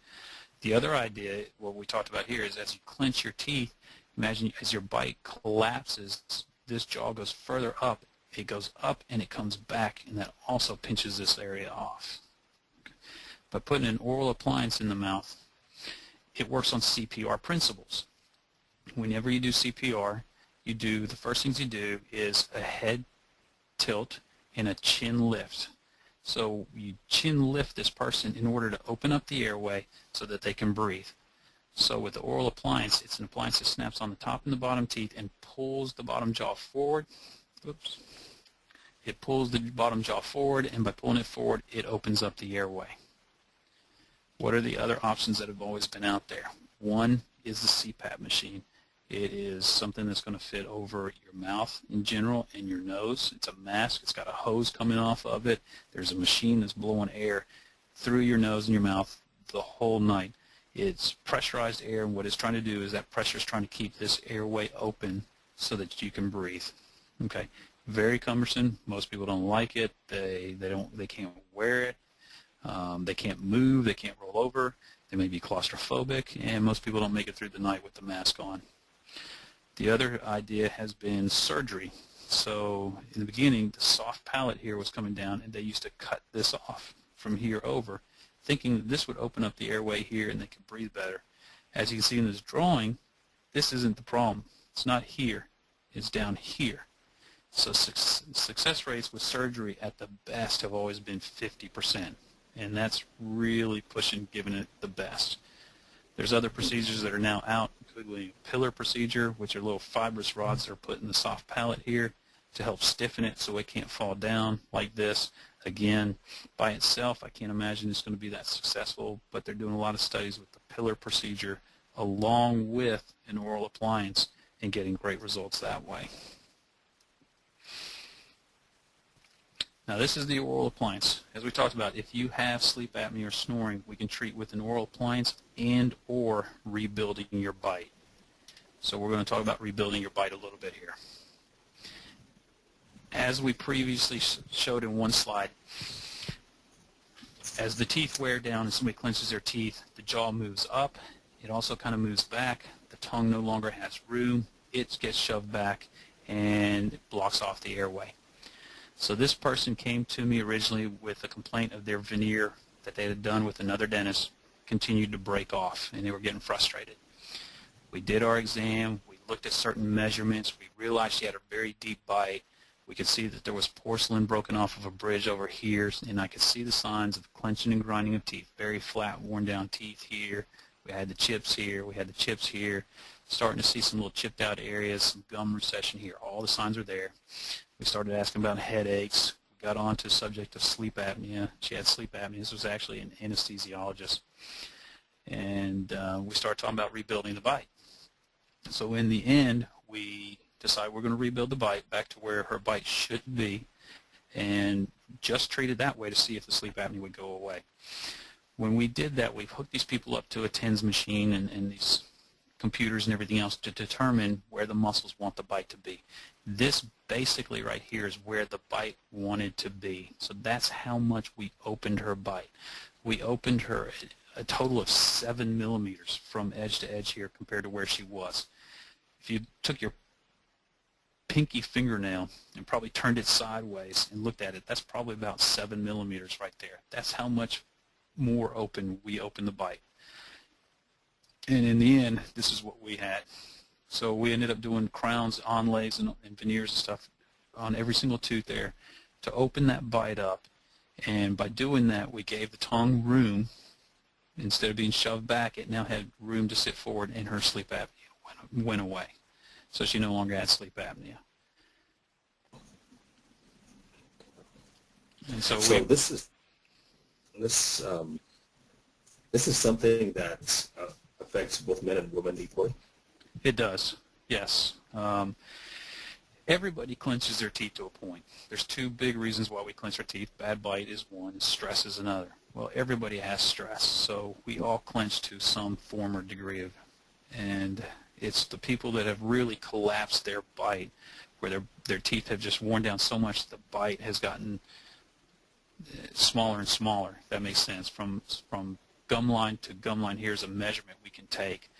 The other idea, what we talked about here, is as you clench your teeth, imagine as your bite collapses, this jaw goes further up. It goes up and it comes back, and that also pinches this area off. Okay. By putting an oral appliance in the mouth, it works on CPR principles. Whenever you do CPR, the first things you do is a head tilt and a chin lift. So you chin lift this person in order to open up the airway so that they can breathe. So with the oral appliance, it's an appliance that snaps on the top and the bottom teeth and pulls the bottom jaw forward. Oops. It pulls the bottom jaw forward, and by pulling it forward, it opens up the airway. What are the other options that have always been out there? One is the CPAP machine. It is something that's going to fit over your mouth in general and your nose. It's a mask. It's got a hose coming off of it. There's a machine that's blowing air through your nose and your mouth the whole night. It's pressurized air, and what it's trying to do is that pressure is trying to keep this airway open so that you can breathe. Okay, very cumbersome. Most people don't like it. They can't wear it. They can't move. They can't roll over. They may be claustrophobic, and most people don't make it through the night with the mask on. The other idea has been surgery. So in the beginning, the soft palate here was coming down, and they used to cut this off from here over, thinking that this would open up the airway here and they could breathe better. As you can see in this drawing, this isn't the problem. It's not here. It's down here. So success rates with surgery at the best have always been 50%, and that's really pushing, giving it the best. There's other procedures that are now out, including a pillar procedure, which are little fibrous rods that are put in the soft palate here to help stiffen it so it can't fall down like this. Again, by itself, I can't imagine it's going to be that successful, but they're doing a lot of studies with the pillar procedure along with an oral appliance and getting great results that way. Now this is the oral appliance. As we talked about, if you have sleep apnea or snoring, we can treat with an oral appliance and or rebuilding your bite. So we're going to talk about rebuilding your bite a little bit here. As we previously showed in one slide, as the teeth wear down and somebody clenches their teeth, the jaw moves up. It also kind of moves back. The tongue no longer has room. It gets shoved back and blocks off the airway. So this person came to me originally with a complaint of their veneer that they had done with another dentist continued to break off, and they were getting frustrated. We did our exam. We looked at certain measurements. We realized she had a very deep bite. We could see that there was porcelain broken off of a bridge over here, and I could see the signs of clenching and grinding of teeth, very flat, worn down teeth here. We had the chips here. We had the chips here. Starting to see some little chipped out areas, some gum recession here. All the signs are there. We started asking about headaches. We got on to the subject of sleep apnea. She had sleep apnea. This was actually an anesthesiologist. And we started talking about rebuilding the bite. So in the end, we decided we're going to rebuild the bite back to where her bite should be and just treat it that way to see if the sleep apnea would go away. When we did that, we hooked these people up to a TENS machine and these computers and everything else to determine where the muscles want the bite to be. This basically right here is where the bite wanted to be. So that's how much we opened her bite. We opened her a total of 7 millimeters from edge to edge here compared to where she was. If you took your pinky fingernail and probably turned it sideways and looked at it, that's probably about 7 millimeters right there. That's how much more open we opened the bite. And in the end, this is what we had. So we ended up doing crowns, onlays, and veneers and stuff on every single tooth there to open that bite up. And by doing that, we gave the tongue room. Instead of being shoved back, it now had room to sit forward, and her sleep apnea went away. So she no longer had sleep apnea. And so this is something that affects both men and women equally. It does, yes. Everybody clenches their teeth to a point. There's two big reasons why we clench our teeth. Bad bite is one, stress is another. Well, everybody has stress, so we all clench to some form or degree of, and it's the people that have really collapsed their bite, where their teeth have just worn down so much the bite has gotten smaller and smaller, if that makes sense. From gum line to gum line, here's a measurement we can take,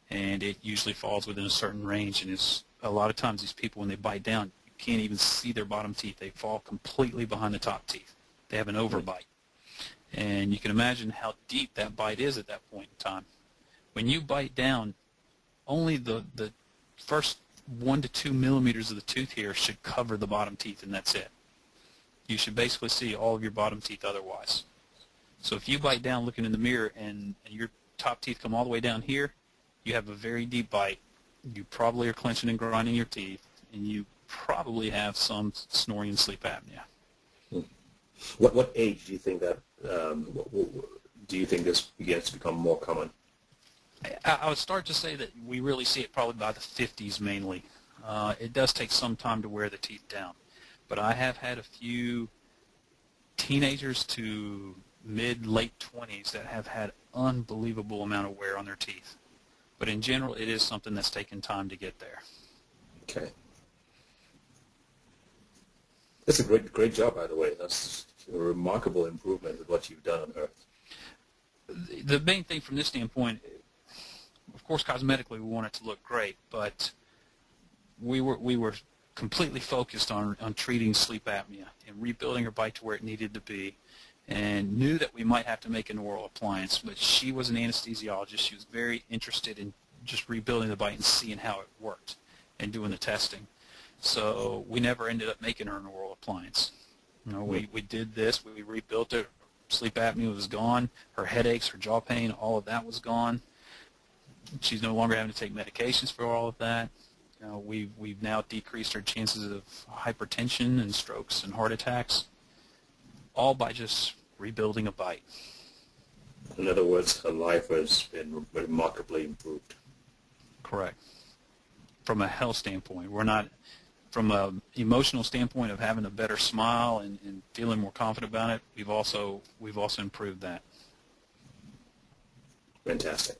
and it usually falls within a certain range, and it's a lot of times these people, when they bite down, you can't even see their bottom teeth. They fall completely behind the top teeth. They have an overbite. And you can imagine how deep that bite is at that point in time. When you bite down, only the first 1 to 2 millimeters of the tooth here should cover the bottom teeth, and that's it. You should basically see all of your bottom teeth otherwise. So if you bite down looking in the mirror and your top teeth come all the way down here, you have a very deep bite. You probably are clenching and grinding your teeth, and you probably have some snoring and sleep apnea. What age do you think that this begins to become more common? I would start to say that we really see it probably by the 50s mainly. It does take some time to wear the teeth down, but I have had a few teenagers to mid-late 20s that have had unbelievable amount of wear on their teeth. But in general, it is something that's taken time to get there. Okay. That's a great job, by the way. That's a remarkable improvement with what you've done on her. The main thing from this standpoint, of course, cosmetically, we want it to look great, but we were completely focused on treating sleep apnea and rebuilding her bite to where it needed to be, and knew that we might have to make an oral appliance. But she was an anesthesiologist. She was very interested in just rebuilding the bite and seeing how it worked and doing the testing. So we never ended up making her an oral appliance. You know, we did this, we rebuilt it, sleep apnea was gone, her headaches, her jaw pain, all of that was gone. She's no longer having to take medications for all of that. You know, we've now decreased her chances of hypertension and strokes and heart attacks, all by just rebuilding a bite. In other words, her life has been remarkably improved. Correct. From a health standpoint, we're not, from an emotional standpoint of having a better smile and feeling more confident about it, we've also improved that. Fantastic.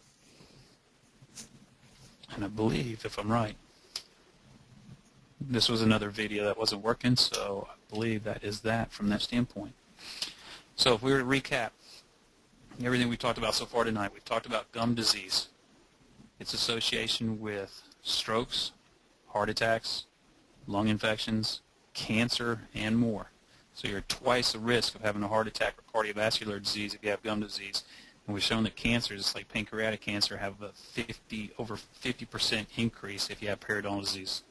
And I believe, if I'm right, this was another video that wasn't working, so I believe that is that from that standpoint. So if we were to recap everything we talked about so far tonight, we've talked about gum disease, its association with strokes, heart attacks, lung infections, cancer, and more. So you're twice the risk of having a heart attack or cardiovascular disease if you have gum disease. And we've shown that cancers, like pancreatic cancer, have a over 50% increase if you have periodontal disease.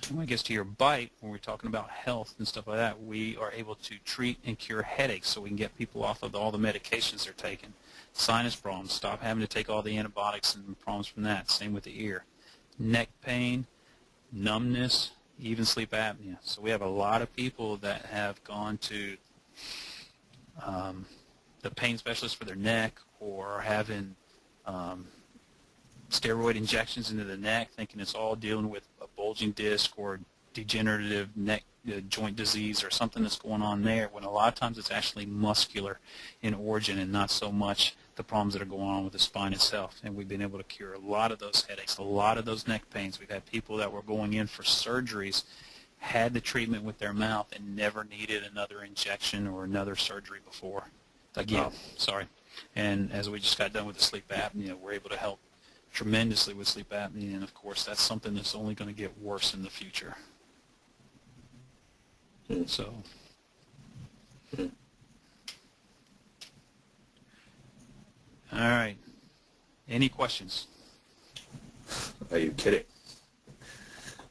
And when it gets to your bite, when we're talking about health and stuff like that, we are able to treat and cure headaches so we can get people off of all the medications they're taking. Sinus problems, stop having to take all the antibiotics and problems from that. Same with the ear. Neck pain, numbness, even sleep apnea. So we have a lot of people that have gone to the pain specialist for their neck or having steroid injections into the neck, thinking it's all dealing with a bulging disc or degenerative neck joint disease or something that's going on there, when a lot of times it's actually muscular in origin and not so much the problems that are going on with the spine itself. And we've been able to cure a lot of those headaches, a lot of those neck pains. We've had people that were going in for surgeries, had the treatment with their mouth, and never needed another injection or another surgery before. Again, sorry. And as we just got done with the sleep apnea, we're able to help tremendously with sleep apnea, and of course that's something that's only going to get worse in the future. So all right, any questions? Are you kidding?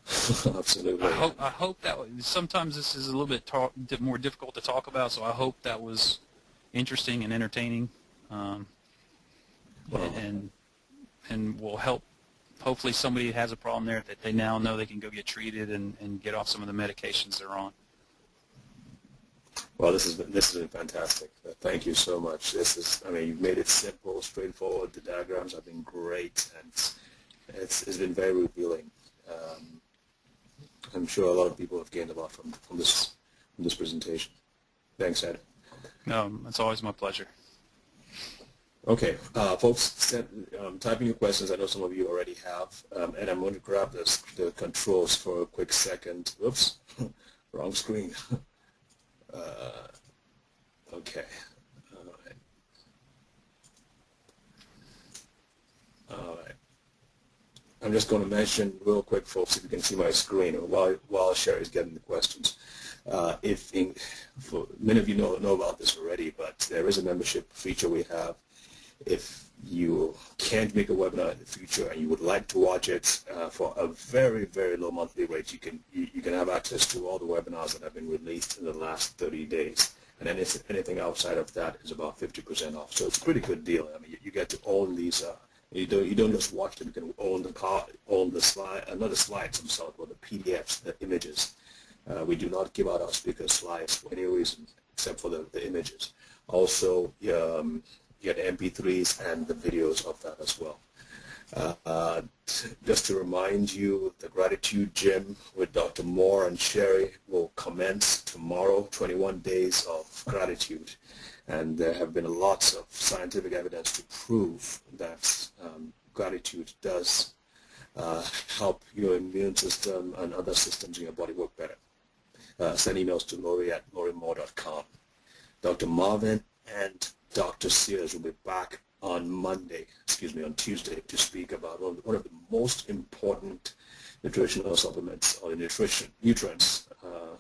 Absolutely. I hope that sometimes this is a little bit more difficult to talk about, so I hope that was interesting and entertaining, and will help. Hopefully somebody has a problem there that they now know they can go get treated and get off some of the medications they're on. Well, this has been fantastic. Thank you so much. I mean, you've made it simple, straightforward. The diagrams have been great, and it's been very revealing. I'm sure a lot of people have gained a lot from this presentation. Thanks, Ed. No, it's always my pleasure. Okay, folks, type in your questions. I know some of you already have, and I'm going to grab the controls for a quick second. Oops, wrong screen. Okay. All right. I'm just going to mention real quick, folks, if you can see my screen while Sherry's getting the questions. For many of you know about this already, but there is a membership feature we have. If you can't make a webinar in the future and you would like to watch it for a very, very low monthly rate, you can have access to all the webinars that have been released in the last 30 days. And then anything outside of that is about 50% off. So it's a pretty good deal. I mean, you get to own these. You don't just watch them. You can own the slide, not the slides themselves, but the PDFs, the images. We do not give out our speaker slides for any reason except for the images. Also, you get MP3s and the videos of that as well. Just to remind you, the Gratitude Gym with Dr. Moore and Sherry will commence tomorrow, 21 days of gratitude. And there have been lots of scientific evidence to prove that gratitude does help your immune system and other systems in your body work better. Send emails to Lori@LoriMoore.com. Dr. Marvin and Dr. Sears will be back on Tuesday to speak about one of the most important nutritional supplements or nutrients,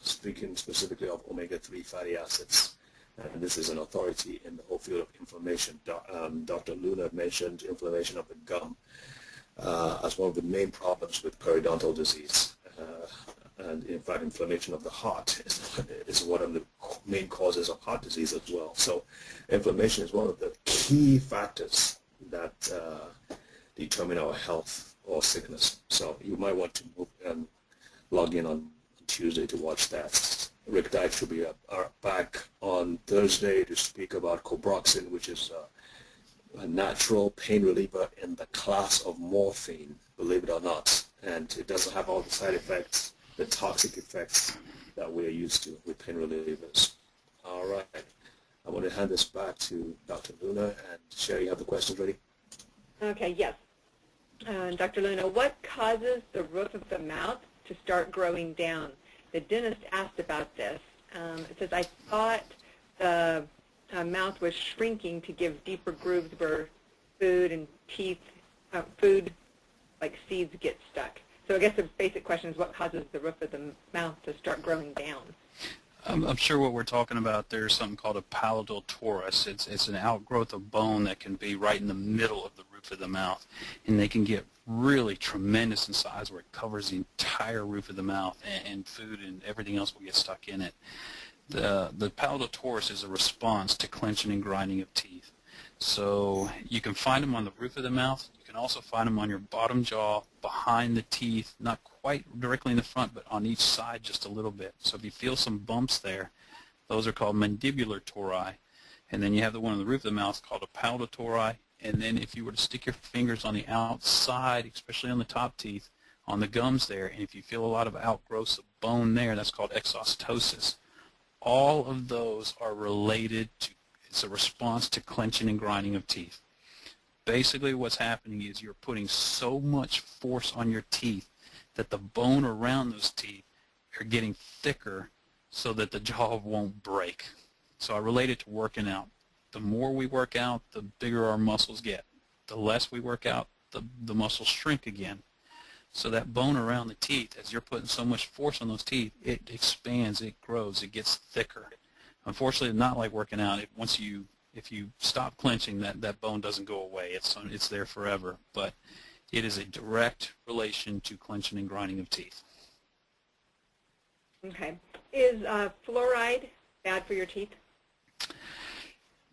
speaking specifically of omega-3 fatty acids. And this is an authority in the whole field of inflammation. Dr. Luna mentioned inflammation of the gum as one of the main problems with periodontal disease. And in fact, inflammation of the heart is one of the main causes of heart disease as well. So inflammation is one of the key factors that determine our health or sickness. So you might want to move and log in on Tuesday to watch that. Rick Dyke should be back on Thursday to speak about cobroxin, which is a natural pain reliever in the class of morphine, believe it or not. And it doesn't have all the side effects, the toxic effects that we're used to with pain relievers. All right. I want to hand this back to Dr. Luna. And Sherry, you have the questions ready? Okay, yes. Dr. Luna, what causes the roof of the mouth to start growing down? The dentist asked about this. It says, I thought the mouth was shrinking to give deeper grooves where food and teeth, food like seeds get stuck. So I guess the basic question is what causes the roof of the mouth to start growing down? I'm sure what we're talking about there is something called a palatal torus. It's an outgrowth of bone that can be right in the middle of the roof of the mouth, and they can get really tremendous in size where it covers the entire roof of the mouth, and food and everything else will get stuck in it. The palatal torus is a response to clenching and grinding of teeth. So you can find them on the roof of the mouth. You can also find them on your bottom jaw, behind the teeth, not quite directly in the front, but on each side just a little bit. So if you feel some bumps there, those are called mandibular tori. And then you have the one on the roof of the mouth called a palatal tori. And then if you were to stick your fingers on the outside, especially on the top teeth, on the gums there, and if you feel a lot of outgrowths of bone there, that's called exostosis. All of those are related to, it's a response to clenching and grinding of teeth. Basically what's happening is you're putting so much force on your teeth that the bone around those teeth are getting thicker so that the jaw won't break. So I relate it to working out. The more we work out, the bigger our muscles get. The less we work out, the muscles shrink again. So that bone around the teeth, as you're putting so much force on those teeth, it expands, it grows, it gets thicker. Unfortunately, not like working out. If you stop clenching, that bone doesn't go away. It's there forever. But it is a direct relation to clenching and grinding of teeth. Okay. Is fluoride bad for your teeth?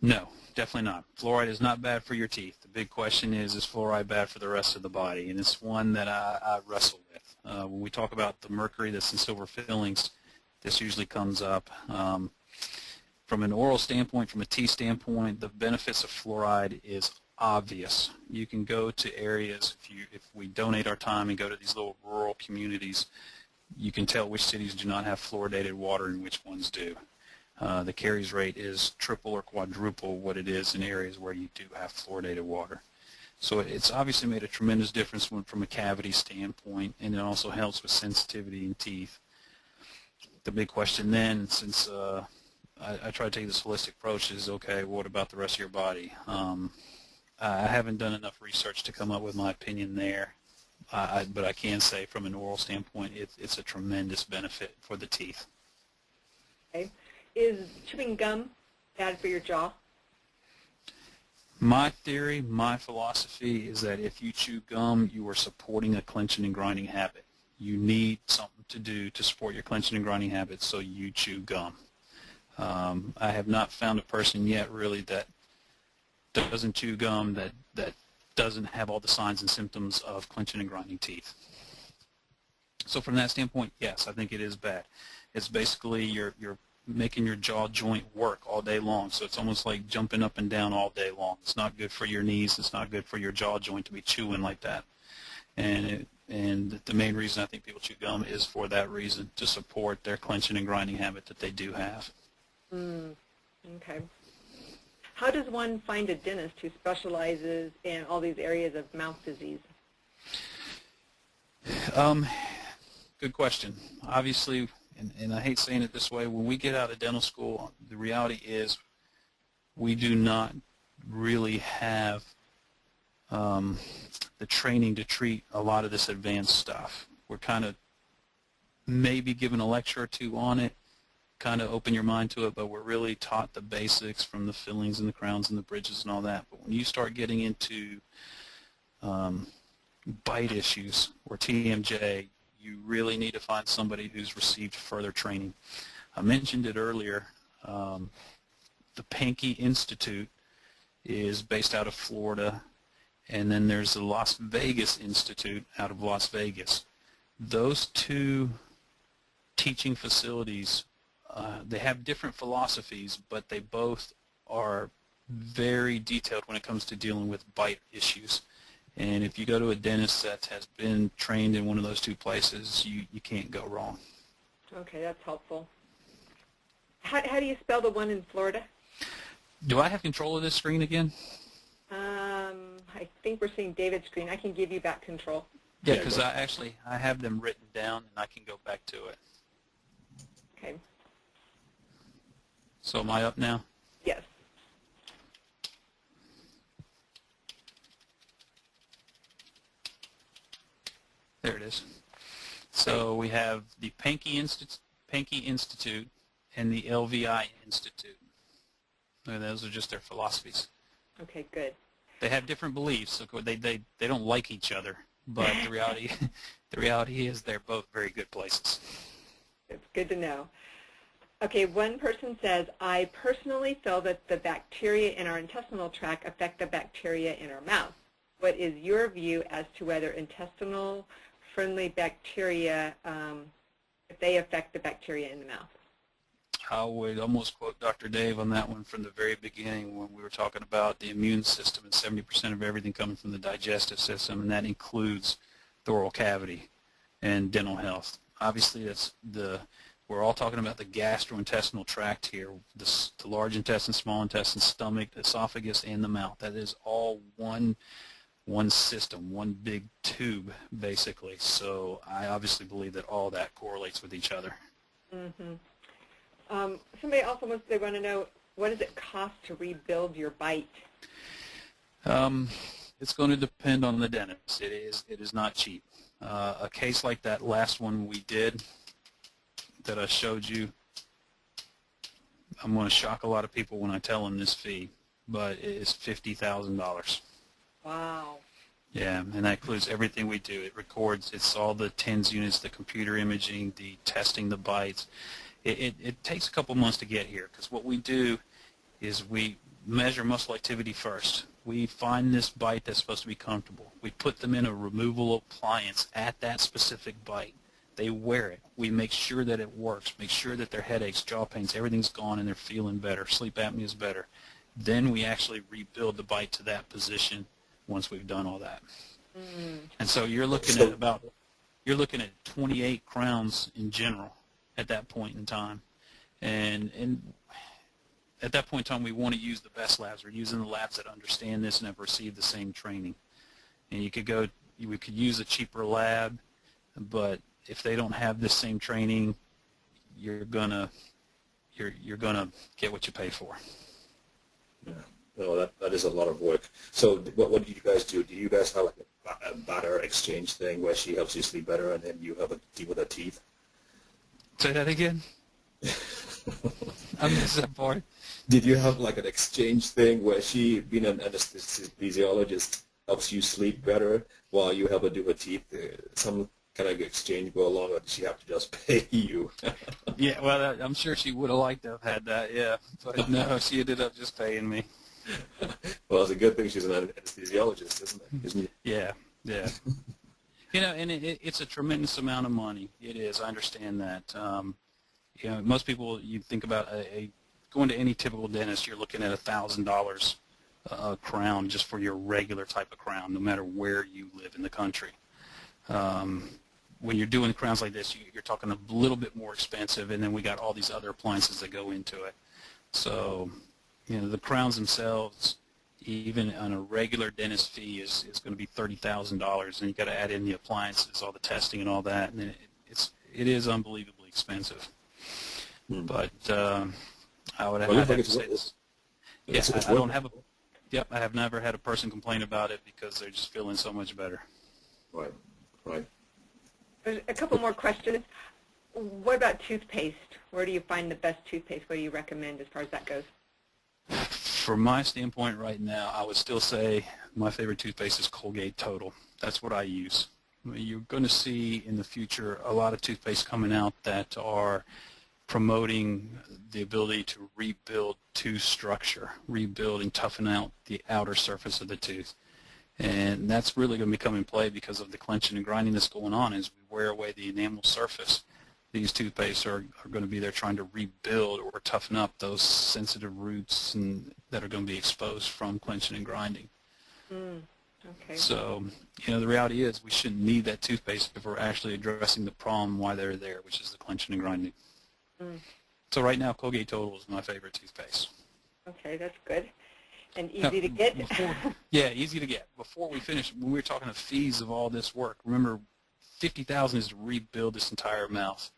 No, definitely not. Fluoride is not bad for your teeth. The big question is fluoride bad for the rest of the body? And it's one that I wrestle with. When we talk about the mercury that's in silver fillings, this usually comes up. From an oral standpoint, from a teeth standpoint, the benefits of fluoride is obvious. You can go to areas, if we donate our time and go to these little rural communities, you can tell which cities do not have fluoridated water and which ones do. The caries rate is triple or quadruple what it is in areas where you do have fluoridated water. So it's obviously made a tremendous difference from a cavity standpoint, and it also helps with sensitivity in teeth. The big question then, since I try to take this holistic approach, is, okay, what about the rest of your body? I haven't done enough research to come up with my opinion there, but I can say from an oral standpoint, it's a tremendous benefit for the teeth. Okay. Is chewing gum bad for your jaw? My theory, my philosophy is that if you chew gum, you are supporting a clenching and grinding habit. You need something to do to support your clenching and grinding habit, so you chew gum. I have not found a person yet really that doesn't chew gum that doesn't have all the signs and symptoms of clenching and grinding teeth. So from that standpoint, yes, I think it is bad. It's basically you're making your jaw joint work all day long, so it's almost like jumping up and down all day long. It's not good for your knees. It's not good for your jaw joint to be chewing like that. And the main reason I think people chew gum is for that reason, to support their clenching and grinding habit that they do have. Okay. How does one find a dentist who specializes in all these areas of mouth disease? Good question. Obviously, and I hate saying it this way, when we get out of dental school, the reality is we do not really have the training to treat a lot of this advanced stuff. We're kind of maybe given a lecture or two on it, kind of open your mind to it, but we're really taught the basics from the fillings and the crowns and the bridges and all that. But when you start getting into bite issues or TMJ, you really need to find somebody who's received further training. I mentioned it earlier. The Pankey Institute is based out of Florida, and then there's the Las Vegas Institute out of Las Vegas. Those two teaching facilities, they have different philosophies, but they both are very detailed when it comes to dealing with bite issues. And if you go to a dentist that has been trained in one of those two places, you can't go wrong. Okay, that's helpful. How do you spell the one in Florida? Do I have control of this screen again? I think we're seeing David's screen. I can give you back control. Yeah, because I have them written down, and I can go back to it. Okay. So am I up now? Yes. There it is. So we have the Pankey Institute and the LVI Institute. And those are just their philosophies. Okay, good. They have different beliefs. Of course, they don't like each other, but the reality is they're both very good places. It's good to know. Okay, one person says, I personally feel that the bacteria in our intestinal tract affect the bacteria in our mouth. What is your view as to whether intestinal-friendly bacteria, if they affect the bacteria in the mouth? I would almost quote Dr. Dave on that one from the very beginning when we were talking about the immune system and 70% of everything coming from the digestive system, and that includes the oral cavity and dental health. Obviously, we're all talking about the gastrointestinal tract here, the large intestine, small intestine, stomach, esophagus, and the mouth. That is all one system, one big tube, basically. So I obviously believe that all that correlates with each other. Mm-hmm. Somebody also they want to know, what does it cost to rebuild your bite? It's going to depend on the dentist. It is not cheap. A case like that last one we did that I showed you, I'm going to shock a lot of people when I tell them this fee, but it is $50,000. Wow. Yeah, and that includes everything we do. It records, it's all the TENS units, the computer imaging, the testing the bites. It takes a couple months to get here because what we do is we measure muscle activity first. We find this bite that's supposed to be comfortable. We put them in a removable appliance at that specific bite. They wear it. We make sure that it works, make sure that their headaches, jaw pains, everything's gone and they're feeling better, sleep apnea is better. Then we actually rebuild the bite to that position once we've done all that. Mm. And so you're looking at 28 crowns in general at that point in time. And at that point in time, we want to use the best labs. We're using the labs that understand this and have received the same training. And we could use a cheaper lab, but if they don't have the same training, you're gonna get what you pay for. Yeah. No, that is a lot of work. So what do you guys do? Do you guys have like a batter exchange thing where she helps you sleep better and then you have a deal with her teeth? Say that again? I missed that part. Did you have like an exchange thing where she, being an anesthesiologist, helps you sleep better while you help her do her teeth? Some kind of exchange go along, or does she have to just pay you? Yeah, well, I'm sure she would have liked to have had that, yeah. But no, she ended up just paying me. Well, it's a good thing she's an anesthesiologist, isn't it? Yeah, yeah. And it's a tremendous amount of money. It is. I understand that. Most people, you think about going to any typical dentist, you're looking at $1,000 a crown just for your regular type of crown, no matter where you live in the country. When you're doing crowns like this, you're talking a little bit more expensive, and then we got all these other appliances that go into it. So, the crowns themselves, even on a regular dentist fee, is going to be $30,000, and you got to add in the appliances, all the testing, and all that, and it is unbelievably expensive. But I would have to say this. Yeah, I don't have I have never had a person complain about it because they're just feeling so much better. Right. There's a couple more questions. What about toothpaste? Where do you find the best toothpaste? What do you recommend as far as that goes? From my standpoint right now, I would still say my favorite toothpaste is Colgate Total. That's what I use. You're going to see in the future a lot of toothpaste coming out that are promoting the ability to rebuild tooth structure, rebuild and toughen out the outer surface of the tooth. And that's really going to become in play because of the clenching and grinding that's going on as we wear away the enamel surface. These toothpastes are going to be there trying to rebuild or toughen up those sensitive roots that are going to be exposed from clenching and grinding. Okay. So, the reality is we shouldn't need that toothpaste if we're actually addressing the problem why they're there, which is the clenching and grinding. So right now, Colgate Total is my favorite toothpaste. Okay, that's good. And easy to get? Yeah, easy to get. Before we finish, when we were talking the fees of all this work, remember $50,000 is to rebuild this entire mouth.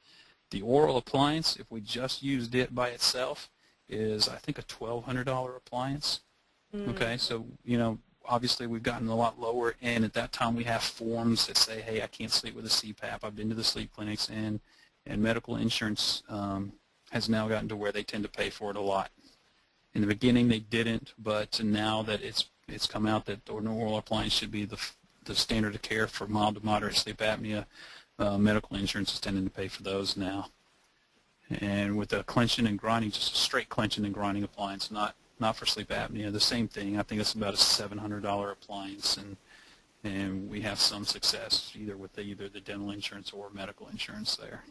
The oral appliance, if we just used it by itself, is I think a $1,200 appliance. Okay, so obviously we've gotten a lot lower, and at that time we have forms that say, hey, I can't sleep with a CPAP. I've been to the sleep clinics, and medical insurance has now gotten to where they tend to pay for it a lot. In the beginning they didn't, but now that it's come out that an oral appliance should be the standard of care for mild to moderate sleep apnea, medical insurance is tending to pay for those now. And with the clenching and grinding, just a straight clenching and grinding appliance, not for sleep apnea, the same thing. I think it's about a $700 appliance, and we have some success either with either the dental insurance or medical insurance there.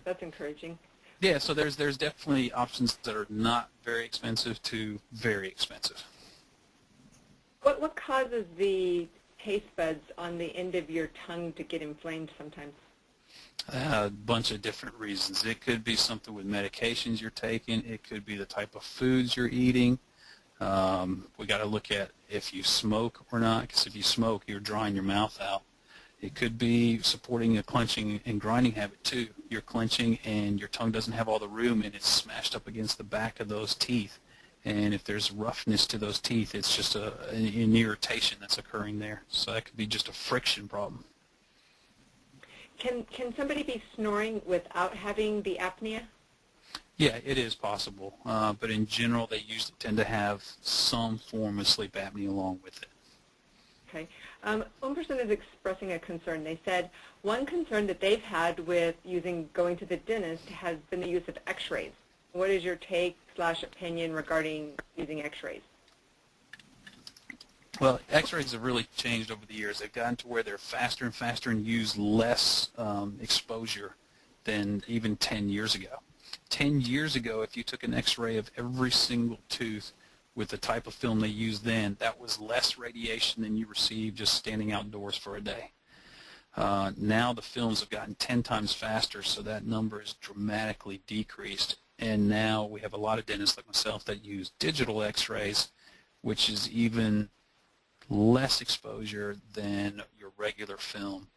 That's encouraging. Yeah, so there's definitely options that are not very expensive to very expensive. What causes the taste buds on the end of your tongue to get inflamed sometimes? A bunch of different reasons. It could be something with medications you're taking. It could be the type of foods you're eating. We got to look at if you smoke or not, because if you smoke, you're drying your mouth out. It could be supporting a clenching and grinding habit too. You're clenching and your tongue doesn't have all the room and it's smashed up against the back of those teeth. And if there's roughness to those teeth, it's just an irritation that's occurring there. So that could be just a friction problem. Can somebody be snoring without having the apnea? Yeah, it is possible. But in general, they usually tend to have some form of sleep apnea along with it. Okay. One person is expressing a concern. They said one concern that they've had with going to the dentist has been the use of x-rays. What is your take/opinion regarding using x-rays? Well, x-rays have really changed over the years. They've gotten to where they're faster and faster and use less exposure than even 10 years ago. 10 years ago, if you took an x-ray of every single tooth with the type of film they used then, that was less radiation than you received just standing outdoors for a day. Now the films have gotten 10 times faster, so that number is dramatically decreased. And now we have a lot of dentists like myself that use digital x-rays, which is even less exposure than your regular film.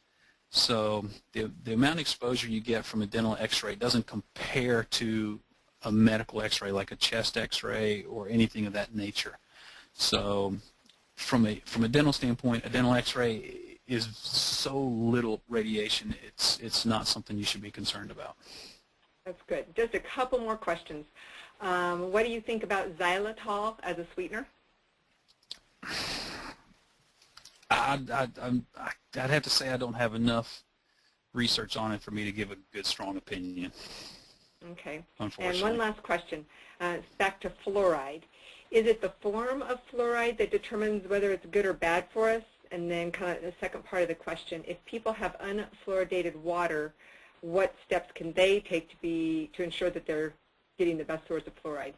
So the amount of exposure you get from a dental x-ray doesn't compare to a medical x-ray like a chest x-ray or anything of that nature. So from a dental standpoint, a dental x-ray is so little radiation, it's not something you should be concerned about. That's good. Just a couple more questions. What do you think about xylitol as a sweetener? I'd have to say I don't have enough research on it for me to give a good, strong opinion. Okay. Unfortunately. And one last question. Back to fluoride. Is it the form of fluoride that determines whether it's good or bad for us? And then kind of the second part of the question, if people have unfluoridated water, what steps can they take to ensure that they're getting the best source of fluoride?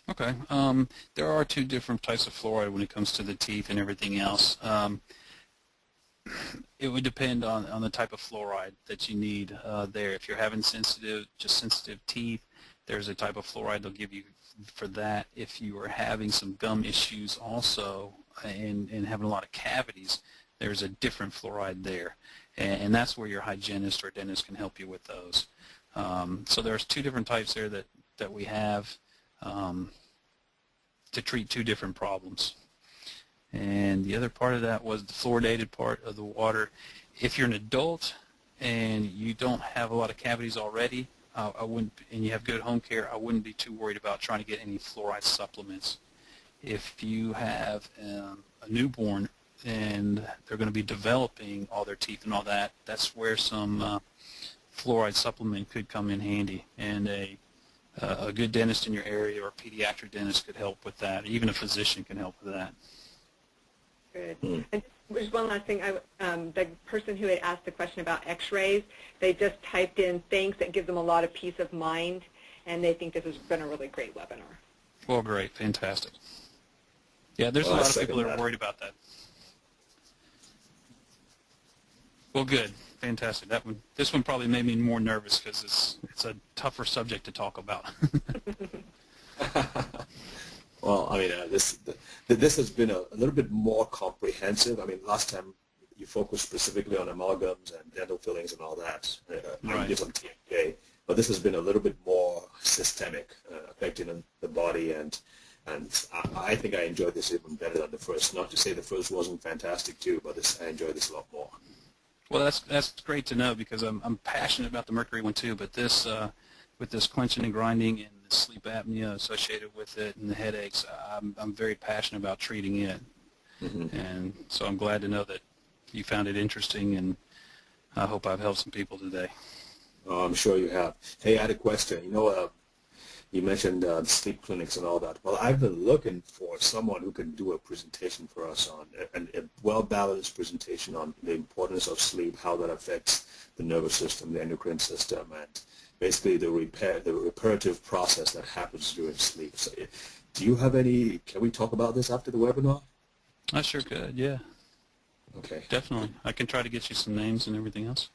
Okay. There are two different types of fluoride when it comes to the teeth and everything else. It would depend on the type of fluoride that you need there. If you're having sensitive teeth, there's a type of fluoride they'll give you for that. If you are having some gum issues also and having a lot of cavities, there's a different fluoride there. And that's where your hygienist or dentist can help you with those. So there's two different types there that we have to treat two different problems. And the other part of that was the fluoridated part of the water. If you're an adult and you don't have a lot of cavities already, and you have good home care, I wouldn't be too worried about trying to get any fluoride supplements. If you have a newborn and they're going to be developing all their teeth and all that, that's where some fluoride supplement could come in handy. And a good dentist in your area or a pediatric dentist could help with that. Even a physician can help with that. Good. And just one last thing. The person who had asked the question about x-rays, they just typed in things that give them a lot of peace of mind, and they think this has been a really great webinar. Well, great. Fantastic. Yeah, there's a lot of people that are worried about that. Well, good. Fantastic. This one probably made me more nervous because it's a tougher subject to talk about. Well, I mean, this has been a little bit more comprehensive. I mean, last time you focused specifically on amalgams and dental fillings and all that. Right. You did some TMJ, but this has been a little bit more systemic, affecting the body, and I think I enjoyed this even better than the first. Not to say the first wasn't fantastic too, but I enjoyed this a lot more. Well, that's great to know because I'm passionate about the mercury one too. But this with this clenching and grinding and the sleep apnea associated with it and the headaches, I'm very passionate about treating it. Mm-hmm. And so I'm glad to know that you found it interesting, and I hope I've helped some people today. Oh, I'm sure you have. Hey, I had a question. You mentioned sleep clinics and all that. Well, I've been looking for someone who can do a presentation for us on a well-balanced presentation on the importance of sleep, how that affects the nervous system, the endocrine system, and basically the reparative process that happens during sleep. So, do you have any? Can we talk about this after the webinar? I sure could. Yeah. Okay. Definitely. I can try to get you some names and everything else.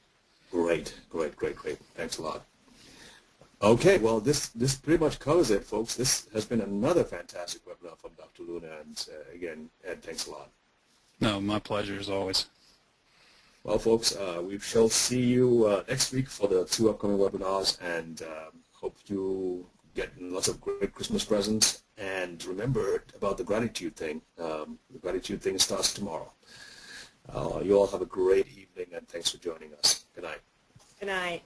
Great. Thanks a lot. Okay, well, this pretty much covers it, folks. This has been another fantastic webinar from Dr. Luna, and again, Ed, thanks a lot. No, my pleasure as always. Well, folks, we shall see you next week for the 2 upcoming webinars, and hope you get lots of great Christmas presents. And remember about the gratitude thing. The gratitude thing starts tomorrow. You all have a great evening, and thanks for joining us. Good night. Good night.